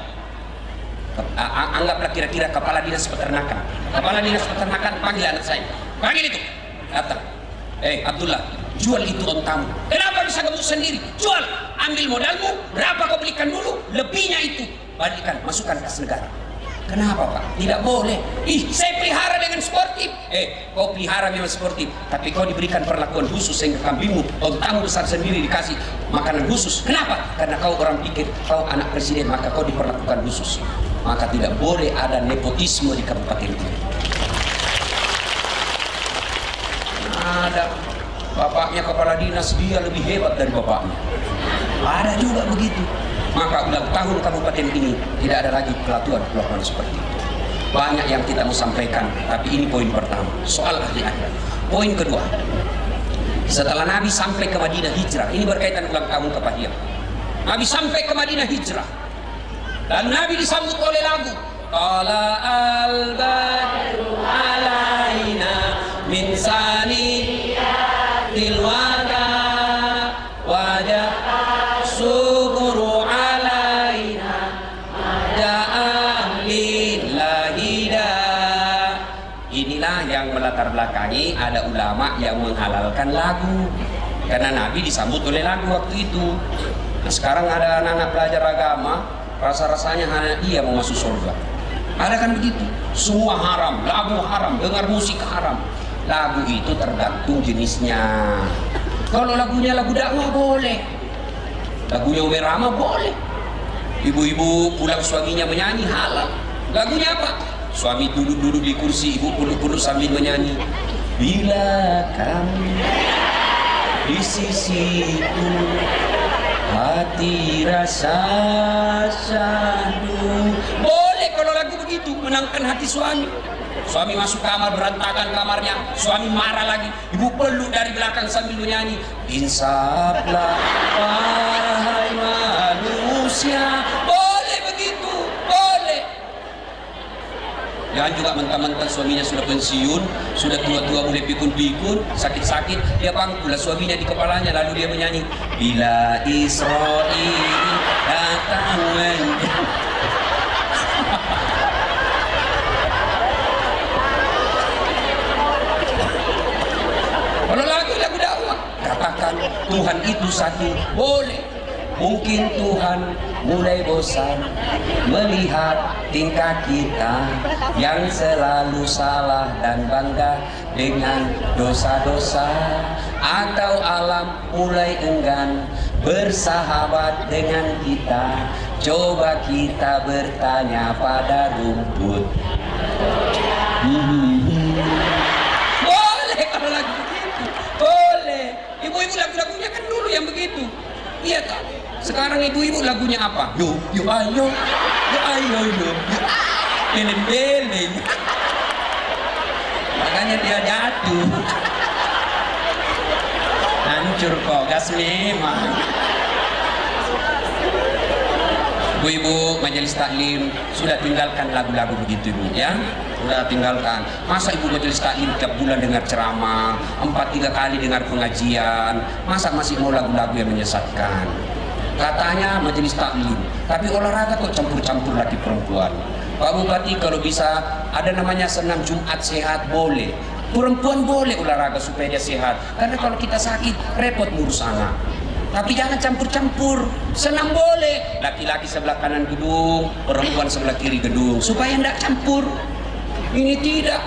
Anggaplah kira-kira kepala dinas peternakan. Kepala dinas peternakan panggil anak saya. Panggil itu. Datang. Abdullah, jual itu ontamu. Kenapa bisa gemuk sendiri? Jual, ambil modalmu. Berapa kau belikan dulu? Lebihnya itu balikkan, masukkan kas negara. Kenapa Pak? Tidak boleh. Saya pelihara dengan sportif. Kau pelihara memang sportif, tapi kau diberikan perlakuan khusus sehingga kambingmu, ontamu besar sendiri dikasih makanan khusus. Kenapa? Karena kau orang pikir kau anak presiden, maka kau diperlakukan khusus. maka tidak boleh ada nepotisme di kabupaten ini. Ada bapaknya kepala dinas, dia lebih hebat dari bapaknya. Ada juga begitu. Maka ulang tahun kabupaten ini tidak ada lagi kelakuan seperti itu. Banyak yang kita mau sampaikan, tapi ini poin pertama, soal ahli adat. Poin kedua, setelah Nabi sampai ke Madinah hijrah, ini berkaitan ulang tahun kepahian. Nabi sampai ke Madinah hijrah, dan Nabi disambut oleh lagu Tala al-badru alaina min saniyatil wada wajah syukuru alaina ja'ah lillahida. Inilah yang melatar belakangi ada ulama yang menghalalkan lagu, karena Nabi disambut oleh lagu waktu itu. Nah, sekarang ada anak-anak belajar agama, rasa-rasanya hanya dia mau masuk surga. Ada kan begitu? Semua haram, lagu haram, dengar musik haram. Lagu itu tergantung jenisnya. Kalau lagunya lagu dakwah boleh, lagunya Umi Rama boleh. Ibu-ibu pulang suaminya menyanyi halal. Lagunya apa? Suami duduk-duduk di kursi, ibu peluk-peluk sambil menyanyi. Bila kamu di sisiku, hati rasa syahdu. Boleh kalau lagu begitu, menangkan hati suami. Suami masuk kamar, berantakan kamarnya, suami marah lagi, ibu peluk dari belakang sambil menyanyi. Insaflah wahai manusia. Boleh begitu, boleh. Jangan juga mentang-mentang suaminya sudah pensiun, sudah tua-tua mulai pikun-pikun, sakit-sakit, dia pangkulah suaminya di kepalanya, lalu dia menyanyi. Bila Israel datang kalau lagu dakwah, katakan Tuhan itu satu, boleh. Mungkin Tuhan mulai bosan melihat tingkah kita yang selalu salah dan bangga dengan dosa-dosa, atau alam mulai enggan bersahabat dengan kita. Coba kita bertanya pada rumput. Boleh kalau lagu begitu, boleh. Ibu-ibu lagu-lagunya kan dulu yang begitu. Iya tak? Sekarang ibu-ibu lagunya apa? Yo ayo, beleng-beleng. Makanya dia jatuh. Hancur kok, gas memang. Ibu-ibu majelis taklim sudah tinggalkan lagu-lagu begitu, ibu, ya? Sudah tinggalkan. Masa ibu majelis taklim tiap bulan dengar ceramah, 4-3 kali dengar pengajian, masa masih mau lagu-lagu yang menyesatkan? Katanya majelis taklim, tapi olahraga kok campur-campur laki perempuan. Pak Bupati, kalau bisa ada namanya senam Jumat sehat, boleh. Perempuan boleh olahraga supaya dia sehat, karena kalau kita sakit repot ngurus anak. Tapi jangan campur-campur. Senam boleh, laki-laki sebelah kanan gedung, perempuan sebelah kiri gedung, supaya tidak campur. Ini tidak.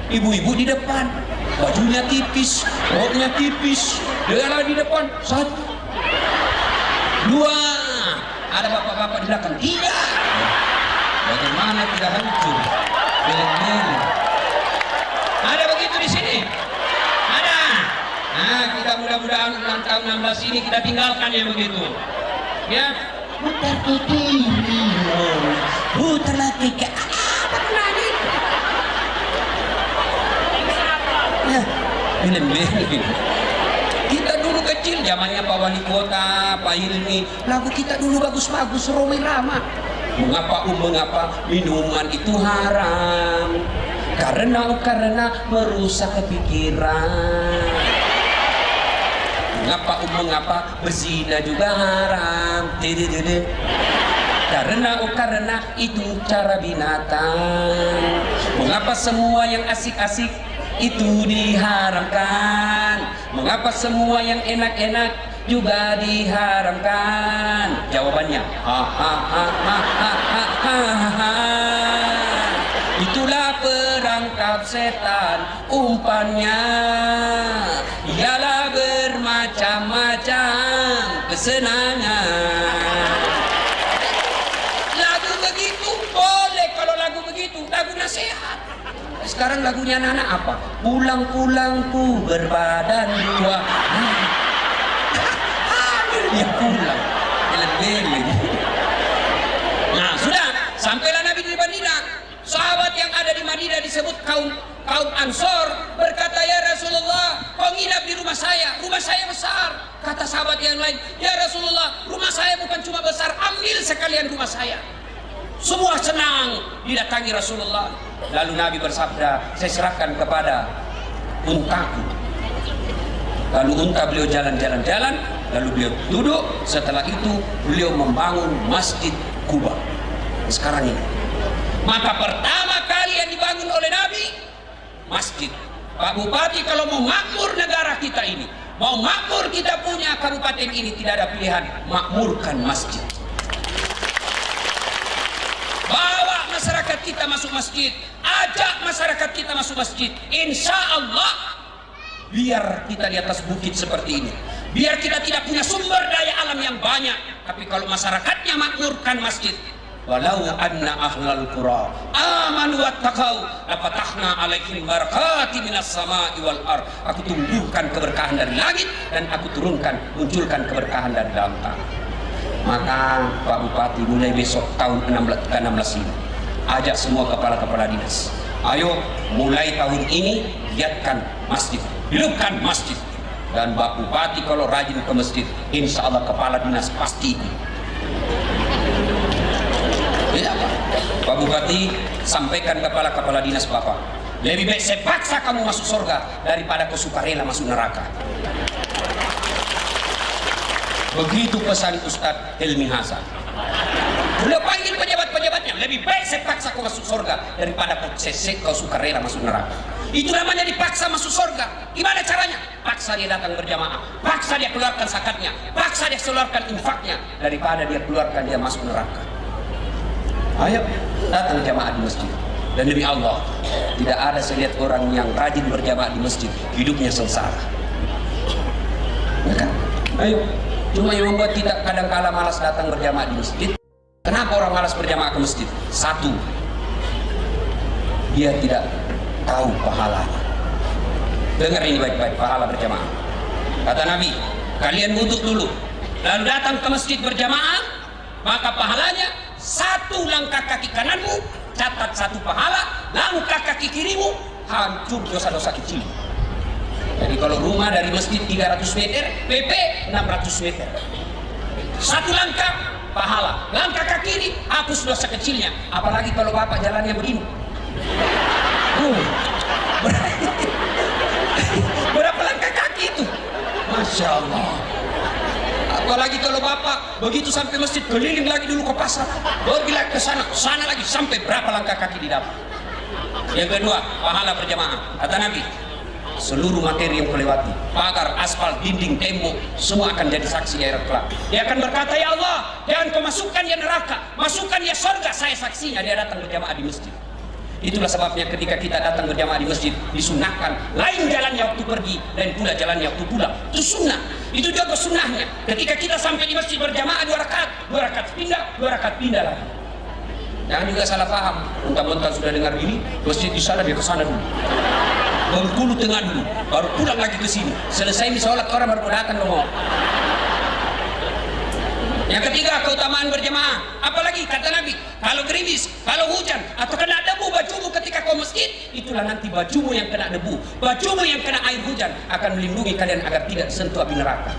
Ibu-ibu di depan, bajunya tipis, roknya tipis, dia di depan, 1, 2, ada bapak-bapak di belakang, 3. Bagaimana tidak hancur? Beleng-beleng. Ada begitu di sini? Ada. Nah, kita mudah-mudahan ulang tahun 16 ini kita tinggalkan yang begitu. Ya, putar ke kiri, putar lagi ke ya, beleng-beleng. Kita dulu kecil, zamannya Pak Wali Kota, Pak Hilmi, lagu kita dulu bagus-bagus, Romi Rama. Mengapa minuman itu haram? Karena merusak kepikiran. Mengapa berzina juga haram? Karena itu cara binatang. Mengapa semua yang asik-asik itu diharamkan? Mengapa semua yang enak-enak juga diharamkan? Jawabannya, itulah perangkap setan, umpannya ialah bermacam-macam kesenangan. Lagu begitu sekarang lagunya anak-anak apa? Pulang-pulangku berbadan dua. Dia pulang. Belen-belen. Nah, sudah. Sampailah Nabi di Madinah. Sahabat yang ada di Madinah disebut kaum Ansor berkata, ya Rasulullah, kau nginap di rumah saya besar. Kata sahabat yang lain, ya Rasulullah, rumah saya bukan cuma besar, ambil sekalian rumah saya. Semua senang didatangi Rasulullah. Lalu Nabi bersabda, saya serahkan kepada untaku. Lalu unta beliau jalan-jalan, lalu beliau duduk. Setelah itu beliau membangun Masjid Kuba. Sekarang ini, maka pertama kali yang dibangun oleh Nabi, masjid. Pak Bupati, kalau mau makmur negara kita ini, mau makmur kita punya kabupaten ini, tidak ada pilihan, makmurkan masjid. Bawa masyarakat kita masuk masjid, ajak masyarakat kita masuk masjid. Insya Allah, biar kita di atas bukit seperti ini, biar kita tidak punya sumber daya alam yang banyak, tapi kalau masyarakatnya makmurkan masjid, walau anna ahlal qura amanu wattaqau lafatahna alaihim barakatim minas samai wal ard. Aku tumbuhkan keberkahan dari langit dan aku munculkan keberkahan dari dalam tanah. Maka Pak Bupati, mulai besok tahun 16 ini, ajak semua kepala-kepala dinas, ayo mulai tahun ini giatkan masjid, hidupkan masjid. Dan Pak Bupati kalau rajin ke masjid, insya Allah kepala dinas pasti. Ya, Pak Bupati, sampaikan kepala-kepala dinas Bapak, lebih baik saya paksa kamu masuk surga daripada kau sukarela masuk neraka. Begitu pesan Ustadz Helmi Hasan. Beliau panggil pejabat-pejabatnya, lebih baik saya paksa kau masuk surga daripada kau sukarela masuk neraka. Itu namanya dipaksa masuk surga. Gimana caranya? Paksa dia datang berjamaah, paksa dia keluarkan zakatnya, paksa dia keluarkan infaknya, daripada dia keluarkan dia masuk neraka. Ayo datang jamaah di masjid. Dan demi Allah, tidak ada saya lihat orang yang rajin berjamaah di masjid hidupnya sengsara. Bukan? Ayo, cuma yang membuat kita kadang-kala malas datang berjamaah di masjid. Kenapa orang malas berjamaah ke masjid? Satu, dia tidak tahu pahala. Dengar ini baik-baik, pahala berjamaah. Kata Nabi, kalian wudhu dulu, lalu datang ke masjid berjamaah, maka pahalanya satu langkah kaki kananmu catat satu pahala, langkah kaki kirimu hancur dosa-dosa kecil. Jadi kalau rumah dari masjid 300 meter, PP 600 meter. Satu langkah pahala, langkah kaki kiri hapus dosa kecilnya. Apalagi kalau bapak jalannya begini. Berapa langkah kaki itu? Masya Allah. Apalagi kalau bapak begitu sampai masjid, keliling lagi dulu ke pasar, pergi lagi ke sana lagi, sampai berapa langkah kaki didapat. Yang kedua, pahala berjamaah. Kata Nabi, seluruh materi yang kelewati, pagar, aspal, dinding, tembok, semua akan jadi saksi di akhirat kelak. Dia akan berkata, ya Allah, jangan kau masukkan dia neraka, masukkan dia surga, saya saksinya dia datang berjamaah di masjid. Itulah sebabnya ketika kita datang berjamaah di masjid, disunahkan lain jalannya waktu pergi dan pula jalannya waktu pulang. Itu sunnah. Itu juga sunnahnya. Ketika kita sampai di masjid berjamaah 2 rakaat pindah lagi. Jangan juga salah paham. Mentang-mentang sudah dengar ini, masjid di sana dia ke sana dulu. Bengkulu tengah dulu, baru pulang lagi ke sini. Selesai sholat orang baru datang ngomong. Yang ketiga, keutamaan berjamaah. Apalagi kata Nabi, kalau gerimis, kalau hujan, atau kena debu bajumu ketika kau masjid, itulah nanti bajumu yang kena debu, bajumu yang kena air hujan akan melindungi kalian agar tidak sentuh api neraka.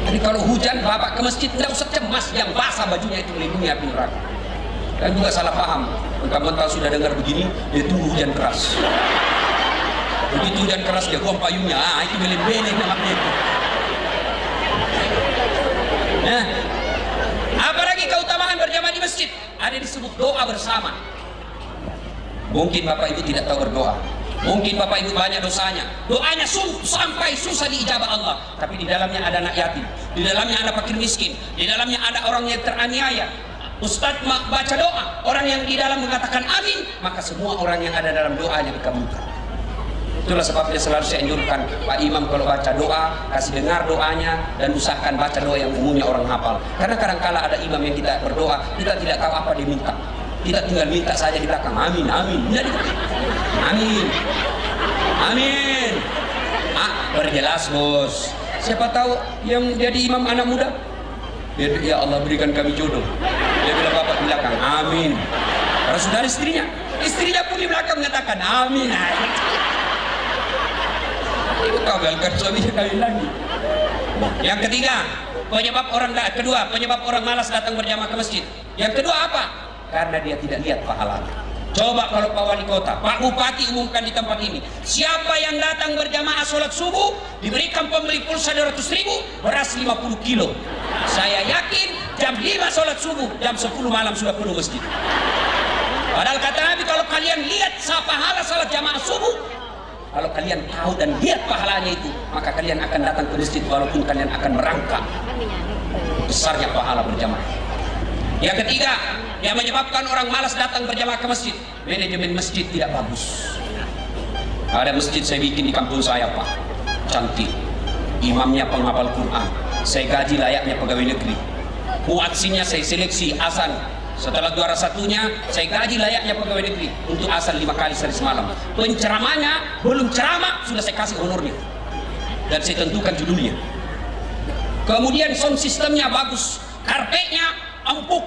Jadi kalau hujan, bapak ke masjid tidak usah cemas, yang basah bajunya itu melindungi api neraka. Dan juga salah paham, mentang-mentang sudah dengar begini, dia tunggu hujan keras. Begitu hujan keras dia buang payungnya, itu belen-belen namanya itu. Nah, apalagi keutamaan berjamaah di masjid, ada disebut doa bersama. Mungkin bapak ibu tidak tahu berdoa, mungkin bapak ibu banyak dosanya, doanya sampai susah diijabah Allah, tapi di dalamnya ada anak yatim, di dalamnya ada fakir miskin, di dalamnya ada orang yang teraniaya. Ustadz baca doa, orang yang di dalam mengatakan amin, maka semua orang yang ada dalam doanya dikabulkan. Itulah sebabnya selalu saya anjurkan Pak Imam kalau baca doa, kasih dengar doanya dan usahakan baca doa yang umumnya orang hafal. Karena kadang-kala ada imam yang tidak berdoa, kita tidak tahu apa dia minta. Kita tinggal minta saja di belakang. Amin, amin. Jadi, amin, amin. Berjelas bos. Siapa tahu yang jadi imam anak muda. Ya Allah berikan kami jodoh. Dia bilang bapak di belakang, amin. Kalau saudara istrinya pun di belakang mengatakan amin. Itu kabelkan suaminya kali lagi. Yang ketiga, penyebab orang malas datang berjamaah ke masjid. Yang kedua apa? Karena dia tidak lihat pahalanya. Coba kalau Pak Wali Kota, Pak Bupati umumkan di tempat ini, siapa yang datang berjamaah sholat subuh diberikan pembeli pulsa 200.000, beras 50 kilo. Saya yakin jam 5 sholat subuh, jam 10 malam sudah penuh masjid. Padahal kata Nabi, kalau kalian lihat pahala salat jamaah subuh, kalau kalian tahu dan lihat pahalanya itu, maka kalian akan datang ke masjid walaupun kalian akan merangkak besarnya pahala berjamaah. Yang ketiga, yang menyebabkan orang malas datang berjamaah ke masjid, manajemen masjid tidak bagus. Ada masjid saya bikin di kampung saya Pak, cantik, imamnya penghafal Quran, saya gaji layaknya pegawai negeri, muadzinnya saya seleksi azan. Setelah juara satunya, saya gaji layaknya pegawai negeri untuk azan 5 kali sehari semalam. Penceramanya belum ceramah sudah saya kasih honornya dan saya tentukan judulnya. Kemudian sound sistemnya bagus, karpetnya empuk.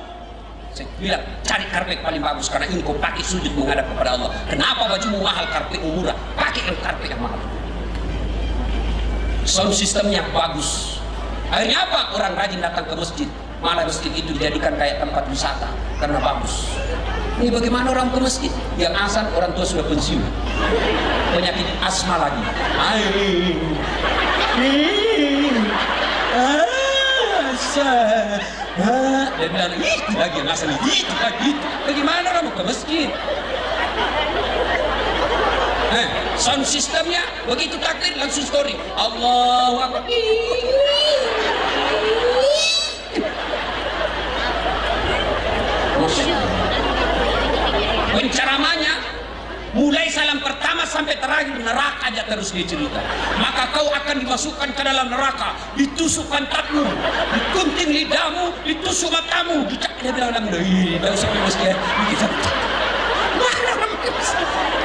Saya bilang cari karpet paling bagus karena ini kau pakai sujud menghadap kepada Allah. Kenapa bajumu mahal, karpetmu murah? Pakai karpet yang mahal. Sound sistemnya bagus. Akhirnya apa? Orang rajin datang ke masjid. Malah masjid itu dijadikan kayak tempat wisata karena bagus. Ini bagaimana orang ke masjid? Yang azan orang tua sudah pensiun, penyakit asma lagi. Dia bilang itu lagi yang asal itu lagi. Bagaimana orang mau ke masjid? Sound sistemnya begitu takbir langsung story. Allahu Akbar. Penceramanya mulai salam pertama sampai terakhir neraka aja terus dia cerita. Maka kau akan dimasukkan ke dalam neraka, ditusuk pantatmu, digunting lidahmu, ditusuk matamu, dia bilang tidak usah ke masjid.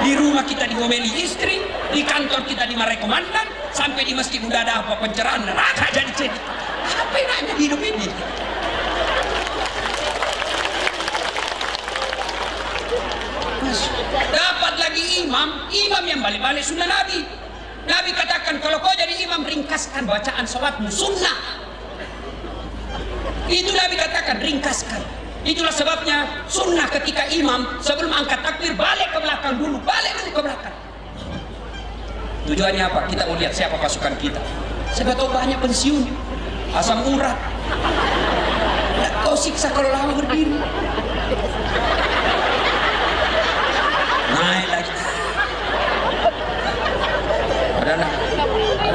Di rumah kita diomeli istri, di kantor kita dimarahi komandan, sampai di masjid udah ada apa pencerahan, neraka jadi cerita. Apa enaknya hidup ini? Dapat lagi imam yang balik-balik sunnah Nabi. Nabi katakan kalau kau jadi imam ringkaskan bacaan sholatmu sunnah. Itu Nabi katakan ringkaskan. Itulah sebabnya sunnah ketika imam sebelum angkat takbir balik ke belakang dulu, ke belakang. Tujuannya apa? Kita mau lihat siapa pasukan kita. Siapa tahu banyak pensiun, asam urat. Kau siksa kalau lama berdiri. Naik lagi. Ada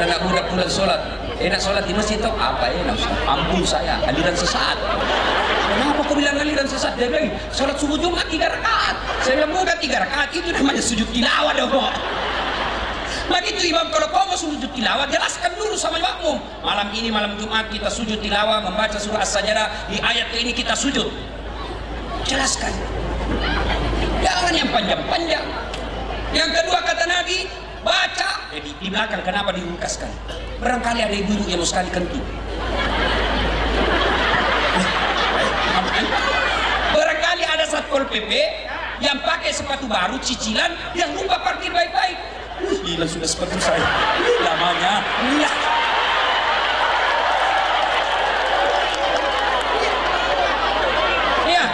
anak muda pulang sholat. Enak sholat di masjid tau apa enak? Ampun saya, aliran sesat. Kenapa kau bilang aliran sesat? Dia bilang sholat subuh Jumat 3 rakaat. Saya bilang bukan 3 rakaat, itu namanya sujud tilawah dong. Begitu imam kalau kau mau sujud tilawah, jelaskan dulu sama makmum. Malam ini malam Jumat kita sujud tilawah membaca surah As-Sajdah, di ayat ini kita sujud. Jelaskan. Jangan yang panjang-panjang. Yang kedua kata Nabi, baca. Di belakang kenapa diringkaskan? Barangkali ada ibu yang mau sekali kentut. Barangkali ada Satpol PP yang pakai sepatu baru cicilan yang lupa parkir baik-baik. Gila sudah seperti saya. Lamanya. Iya.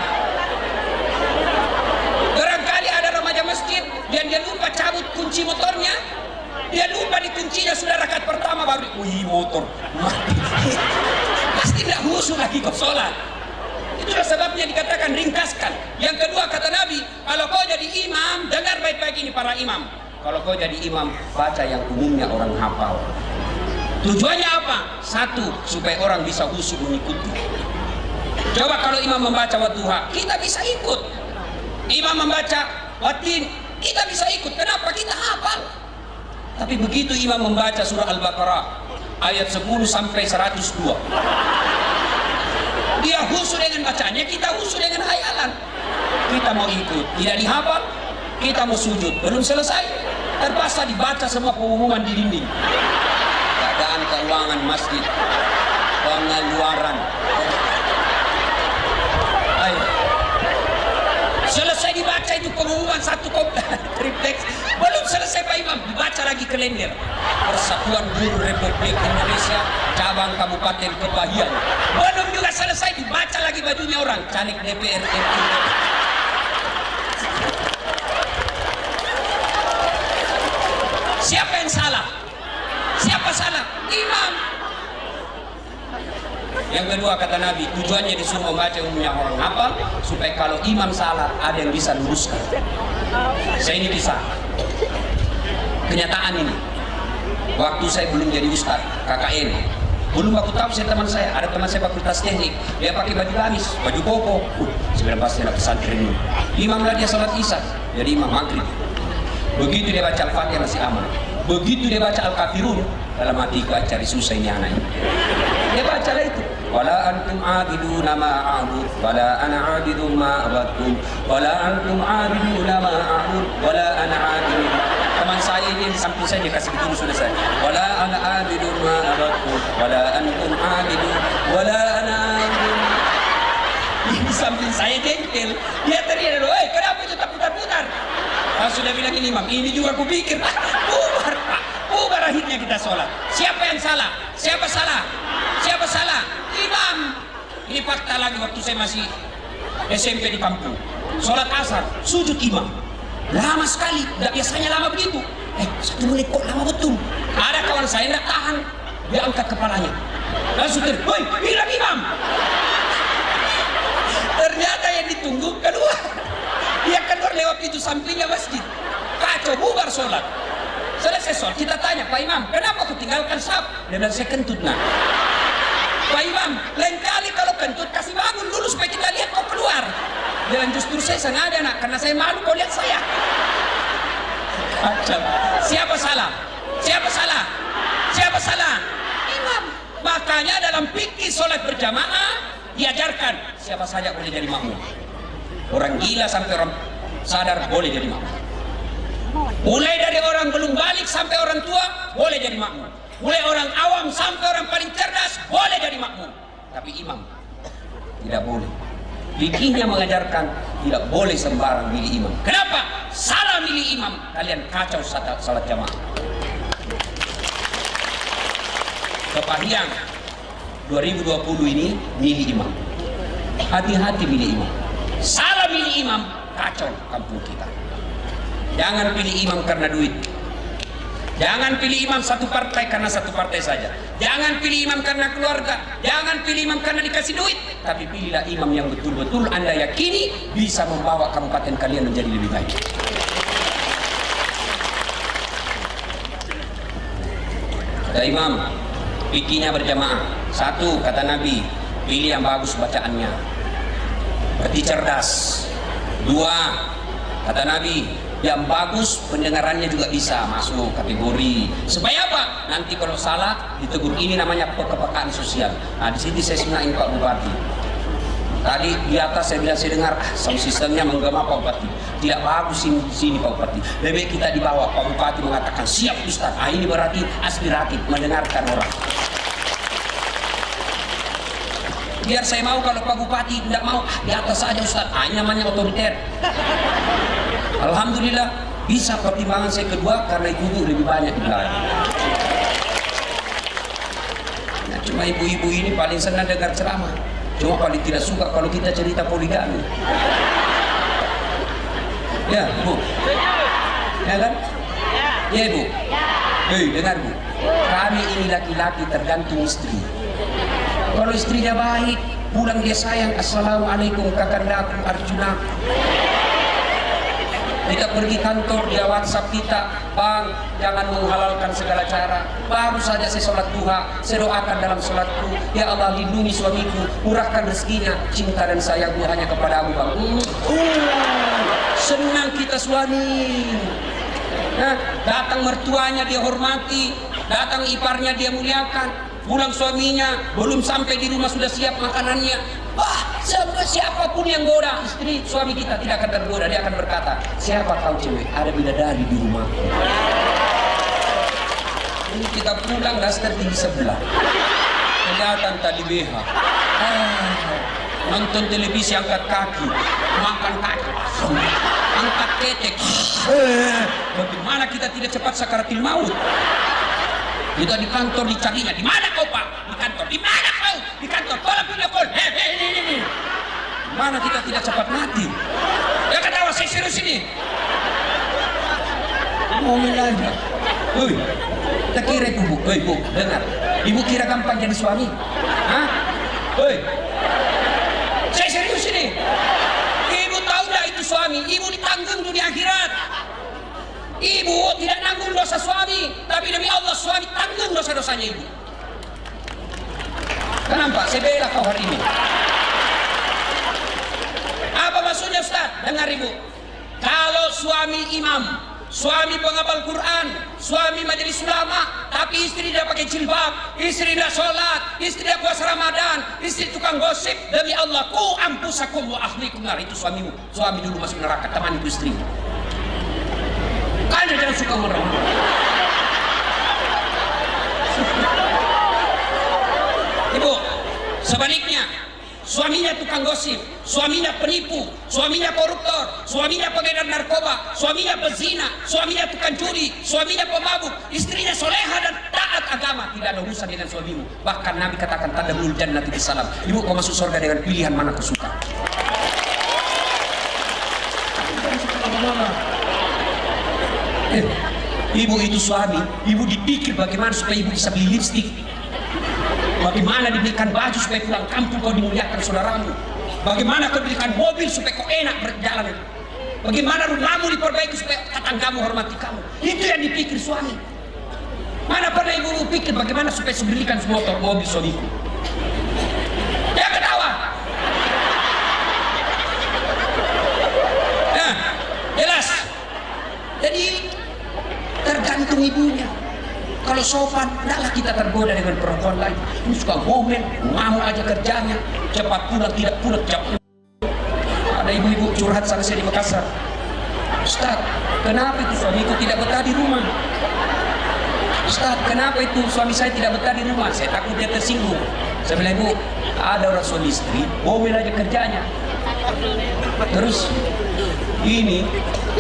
Barangkali ada remaja masjid dan dia lupa cabut kunci motornya. Dia lupa di kuncinya sudah rakaat pertama baru. Wih motor mati. Pasti tidak khusyuk lagi kau sholat. Itulah sebabnya dikatakan ringkaskan. Yang kedua kata Nabi, kalau kau jadi imam, dengar baik-baik ini para imam. Kalau kau jadi imam, baca yang umumnya orang hafal. Tujuannya apa? Satu, supaya orang bisa khusyuk mengikuti. Coba kalau imam membaca Wadduha, kita bisa ikut. Imam membaca Watin, kita bisa ikut. Kenapa? Kita hafal. Tapi begitu imam membaca surah Al-Baqarah ayat 10 sampai 102, dia khusyuk dengan bacanya, kita khusyuk dengan hayalan. kita mau ikut, tidak dihafal, kita mau sujud, belum selesai, terpaksa dibaca semua pengumuman di dinding. Keadaan keuangan masjid, pengeluaran. Ayo. Selesai dibaca itu pengumuman satu tripleks, belum selesai Pak Imam, dibaca lagi kalender. Persatuan Guru Republik Indonesia cabang Kabupaten Kepahian. Belum juga selesai dibaca lagi bajunya orang, caleg DPR RI. Siapa yang salah? Siapa salah? Imam. Yang kedua kata Nabi, tujuannya disuruh membaca umumnya orang hafal supaya kalau imam salah ada yang bisa luruskan. Saya ini bisa. Kenyataan ini. Waktu saya belum jadi ustaz, KKN. Belum aku tahu saya teman saya, ada teman saya fakultas teknik, dia pakai baju gamis, baju koko. Sebenarnya pasti anak pesantren ini. Imamlah dia salat isya, jadi imam maghrib. Begitu dia baca Al-Fatihah masih aman. Begitu dia baca Al-Kafirun, dalam hati cari susah ini anak ini. Dia baca lah itu. Wala antum abiduna ma a'bud, wala ana abidun ma abadtum, wala antum abiduna ma a'bud, wala ana abidun. Teman saya ini di samping saya dia kasih begini sudah saya. Wala ana abidun ma abadtum, wala antum abidun, wala ana abidun. Di samping saya jengkel, dia teriak, "Hei, kenapa itu tak putar-putar?" Sudah bilang ini imam, ini juga aku pikir, bubar Pak, bubar akhirnya kita sholat. Siapa yang salah? Siapa salah? Siapa salah? Imam. Ini fakta lagi waktu saya masih SMP di kampung. Sholat asar, sujud imam. Lama sekali, tidak biasanya lama begitu. 1 menit kok lama betul. Ada kawan saya tidak tahan, dia angkat kepalanya. Langsung "Woi, bilang imam." Ternyata yang ditunggu keluar. Dia keluar lewat pintu sampingnya masjid. Kacau, bubar sholat. Selesai sholat, kita tanya, "Pak Imam, kenapa kau tinggalkan saf?" Dia bilang, "Saya kentut, nak." "Pak Imam, lain kali kalau kentut kasih bangun dulu supaya kita lihat kau keluar." Dia bilang, "Justru saya sengaja, nak, karena saya malu kau lihat saya." Kacau. Siapa salah? Siapa salah? Siapa salah? Imam. Makanya dalam fikih sholat berjamaah diajarkan siapa saja boleh jadi makmum. Orang gila sampai orang sadar boleh jadi makmum. Mulai dari orang belum balik sampai orang tua boleh jadi makmum. Mulai orang awam sampai orang paling cerdas boleh jadi makmum. Tapi imam tidak boleh. Fikihnya mengajarkan tidak boleh sembarang milih imam. Kenapa? Salah milih imam, kalian kacau salat jamaah. Kepahiang 2020 ini milih imam. Hati-hati milih imam. Salah milih imam, kacau kampung kita. Jangan pilih imam karena duit. Jangan pilih imam satu partai karena satu partai saja. Jangan pilih imam karena keluarga. Jangan pilih imam karena dikasih duit. Tapi pilihlah imam yang betul-betul Anda yakini bisa membawa kabupaten kalian menjadi lebih baik. Kata imam, fikihnya berjamaah. 1, kata Nabi, pilih yang bagus bacaannya, berarti cerdas. 2, kata Nabi, yang bagus pendengarannya juga bisa masuk kategori. Supaya apa? Nanti kalau salah ditegur. Ini namanya kepekaan sosial. Nah, di sini saya sebenarnya Pak Bupati. Tadi di atas saya bilang, saya dengar sound sistemnya menggema Pak Bupati. Tidak bagus sini Pak Bupati. Lebih kita di bawah. Pak Bupati mengatakan siap Ustaz. Nah, ini berarti aspiratif, mendengarkan orang. Biar saya mau, kalau Pak Bupati tidak mau, di atas saja Ustaz. Ini namanya otoriter. Alhamdulillah bisa pertimbangan saya kedua karena ibu lebih banyak di belakang. Nah, cuma ibu-ibu ini paling senang dengar ceramah. Cuma paling tidak suka kalau kita cerita poligami. Ya, Bu. Ya kan? Ya, Bu. Hei, dengar Bu. Kami ini laki-laki tergantung istri. Kalau istrinya baik, pulang dia sayang, "Assalamualaikum kakandaku Arjuna." Kita pergi kantor, dia WhatsApp kita, "Bang, jangan menghalalkan segala cara. Baru saja saya sholat duha, saya doakan dalam sholatku, ya Allah lindungi suamiku, murahkan rezekinya, cinta dan sayangku hanya kepadamu, Bang." Senang kita suami. Nah, datang mertuanya dia hormati, datang iparnya dia muliakan, pulang suaminya belum sampai di rumah sudah siap makanannya. Siapapun yang goda istri suami kita tidak akan tergoda. Dia akan berkata, siapa kau cewek? Ada bidadari di rumah. Ini kita pulang daster di sebelah. Kelihatan tadi BH. Nonton televisi angkat kaki, makan kaki, angkat ketek. Bagaimana kita tidak cepat sakaratil maut? Kita di kantor dicarinya. Di mana kau Pak? Di kantor. Di mana kau? Di kantor. Tolong video call. Ini. Mana kita tidak cepat mati? Ya ketawa saya serius ini. Ngomong aja. Woi, tak kira itu Bu. Woi Bu, dengar. Ibu kira gampang jadi suami? Hah? Woi, saya serius ini. Ibu tahu dah itu suami. Ibu ditanggung dunia akhirat. Ibu tidak nanggung dosa suami, tapi demi Allah suami tanggung dosa-dosanya ibu. Kenapa? Saya bela kau hari ini. Apa maksudnya Ustaz? Dengar ibu. Kalau suami imam, suami penghafal Quran, suami majelis ulama, tapi istri tidak pakai jilbab, istri tidak sholat, istri tidak puasa Ramadan, istri tukang gosip, demi Allah, ku ampusakum wa ahlikum nar. Itu suamimu. Suami dulu masuk neraka, teman itu istri. Kalian jangan suka marah. Ibu, sebaliknya, suaminya tukang gosip, suaminya penipu, suaminya koruptor, suaminya pengedar narkoba, suaminya pezina, suaminya tukang curi, suaminya pemabuk, istrinya soleha dan taat agama, tidak ada urusan dengan suamimu. Bahkan Nabi katakan tadabul jannati bisalam. Ibu kau masuk surga dengan pilihan mana kau suka. Ibu itu suami, ibu dipikir bagaimana supaya ibu bisa beli lipstik, bagaimana dibelikan baju supaya pulang kampung kau dimuliakan saudaramu, bagaimana kau belikan mobil supaya kau enak berjalan, bagaimana rumahmu diperbaiki supaya tetanggamu hormati kamu. Itu yang dipikir suami. Mana pernah ibu pikir bagaimana supaya belikan motor mobil suamiku? Ya ketawa. Nah, jelas. Jadi tergantung ibunya. Kalau sopan, tidaklah kita tergoda dengan perempuan lain. Ini suka ngomel, mau aja kerjanya, cepat pulang, tidak pulang, cepat. Ada ibu-ibu curhat sama saya di Makassar. Ustaz, kenapa itu suamiku tidak betah di rumah? Ustaz, kenapa itu suami saya tidak betah di rumah? Saya takut dia tersinggung. Saya bilang, ibu, ada orang suami istri, ngomel aja kerjanya. Terus ini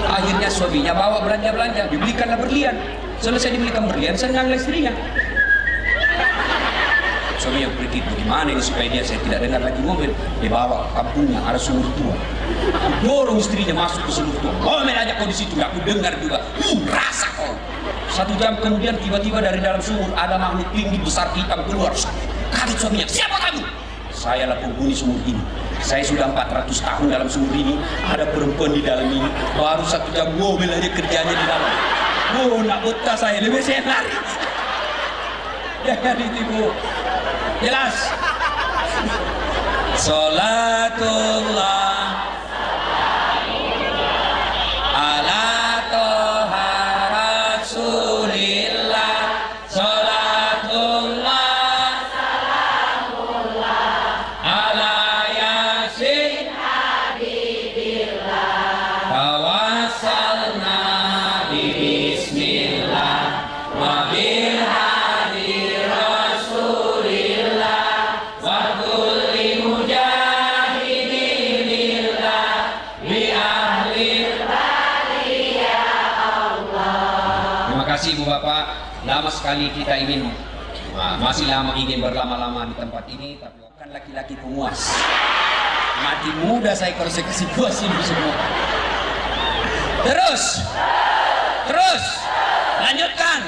akhirnya suaminya bawa belanja-belanja, dibelikanlah berlian. Selesai dibelikan berlian, senanglah istrinya. Suami yang pergi, bagaimana ini supaya saya tidak dengar lagi mobil. Dia bawa kampungnya, ada sumur tua. Dorong istrinya masuk ke sumur tua. Ngomel aja kau di situ, aku dengar juga. Rasa kau. 1 jam kemudian tiba-tiba dari dalam sumur ada makhluk tinggi besar hitam keluar. Kaget suaminya, siapa kamu? Saya lah penghuni sumur ini. Saya sudah 400 tahun dalam sumur ini. Ada perempuan di dalam ini. Baru 1 jam mobil aja kerjanya di dalam. Oh, nak betah saya. Lebih saya lari. Jangan ditipu. Jelas. Salatullah ala toha rasulillah. Salatullah ala yasin habibillah. Tawassalna bismillah wa bil hadi rasulillah wa kulli mujahidin lillah bi ahli ya Allah. Terima kasih Ibu Bapak. Lama sekali kita ingin, masih lama ingin berlama-lama di tempat ini, tapi bukan laki-laki pemuas. Mati muda saya kalau saya kasih puas ini semua. Terus lanjutkan.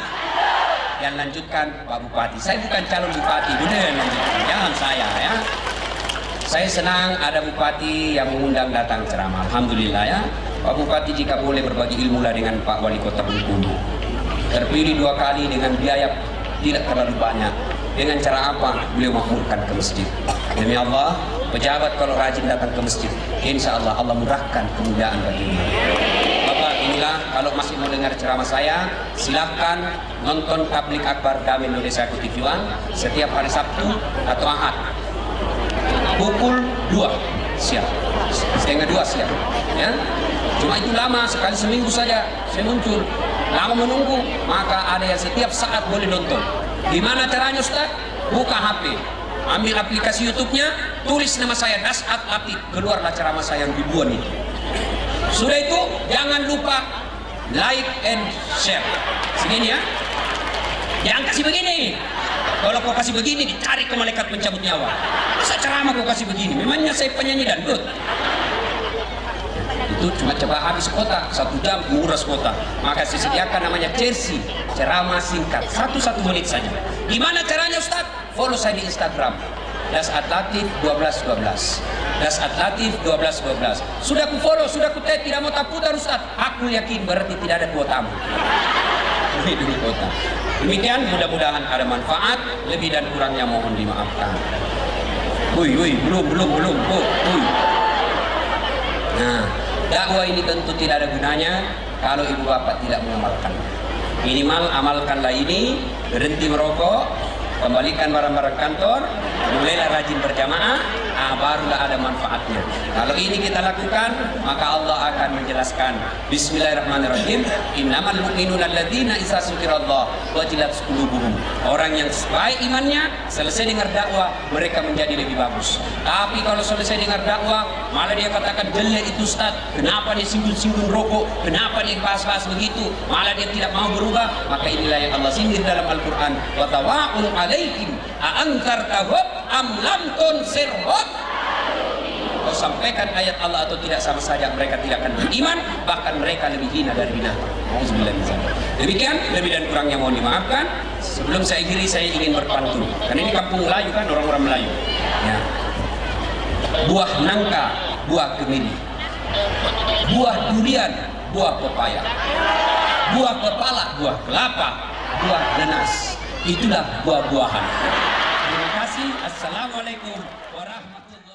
Yang lanjutkan Pak Bupati. Saya bukan calon bupati, benar lanjutkan. Jangan saya ya. Saya senang ada bupati yang mengundang datang ceramah. Alhamdulillah ya. Pak Bupati jika boleh berbagi ilmu lah dengan Pak Wali Kota Bengkulu. Terpilih 2 kali dengan biaya tidak terlalu banyak. Dengan cara apa? Beliau makmurkan ke masjid. Demi Allah, pejabat kalau rajin datang ke masjid, insya Allah Allah murahkan kemudahan baginya. Bapak inilah, kalau masih mau dengar ceramah saya, silakan nonton tablik akbar Damai Indonesia TV One setiap hari Sabtu atau Ahad. pukul 2 siang, setengah 2 siang. Ya, cuma itu lama, sekali seminggu saja saya muncul. Lama menunggu, maka ada yang setiap saat boleh nonton. Gimana caranya Ustaz? Buka HP, ambil aplikasi YouTube-nya, tulis nama saya Dasat Latif, keluarlah ceramah saya yang ribuan itu. Sudah itu jangan lupa like and share. Segini ya. Jangan kasih begini. Kalau kau kasih begini dicari ke malaikat pencabut nyawa. Masa ceramah kau kasih begini? Memangnya saya penyanyi dangdut? Itu cuma coba habis kota, 1 jam menguras kota. Maka saya sediakan namanya Chelsea, ceramah singkat, 1 menit saja. Gimana caranya Ustaz? Follow saya di Instagram, Dasat Latif 1212. Dasat Latif 1212. Sudah ku follow, sudah ku tag, tidak mau tak putar Ustaz. Aku yakin berarti tidak ada kuotamu. Ini kota. Demikian, mudah-mudahan ada manfaat. Lebih dan kurangnya mohon dimaafkan. Belum. Nah, dakwah ini tentu tidak ada gunanya kalau ibu bapak tidak mengamalkan. Minimal amalkanlah ini, berhenti merokok, kembalikan barang-barang kantor, mulailah rajin berjamaah, barulah ada manfaatnya. Kalau ini kita lakukan, maka Allah akan menjelaskan. Bismillahirrahmanirrahim. Innamal mu'minuna alladzina idza dzukirallah wajilat qulubuhum. Orang yang baik imannya, selesai dengar dakwah, mereka menjadi lebih bagus. Tapi kalau selesai dengar dakwah, malah dia katakan jelek itu Ustaz, kenapa dia singgung-singgung rokok, kenapa dia bahas-bahas begitu, malah dia tidak mau berubah. Maka inilah yang Allah sindir dalam Al-Quran. Wa tawa'un alaikum a'anzartahum am lam tunsirhum. Kau sampaikan ayat Allah atau tidak, sama saja mereka tidak akan beriman, bahkan mereka lebih hina dari binatang. Demikian, lebih dan kurangnya mohon dimaafkan. Sebelum saya akhiri, saya ingin berpantun, karena ini kampung Melayu kan, orang-orang Melayu ya. Buah nangka, buah kemiri, buah durian, buah pepaya, buah kepala, buah kelapa, buah nanas. Itulah buah-buahan. Terima kasih. Assalamualaikum warahmatullahi wabarakatuh.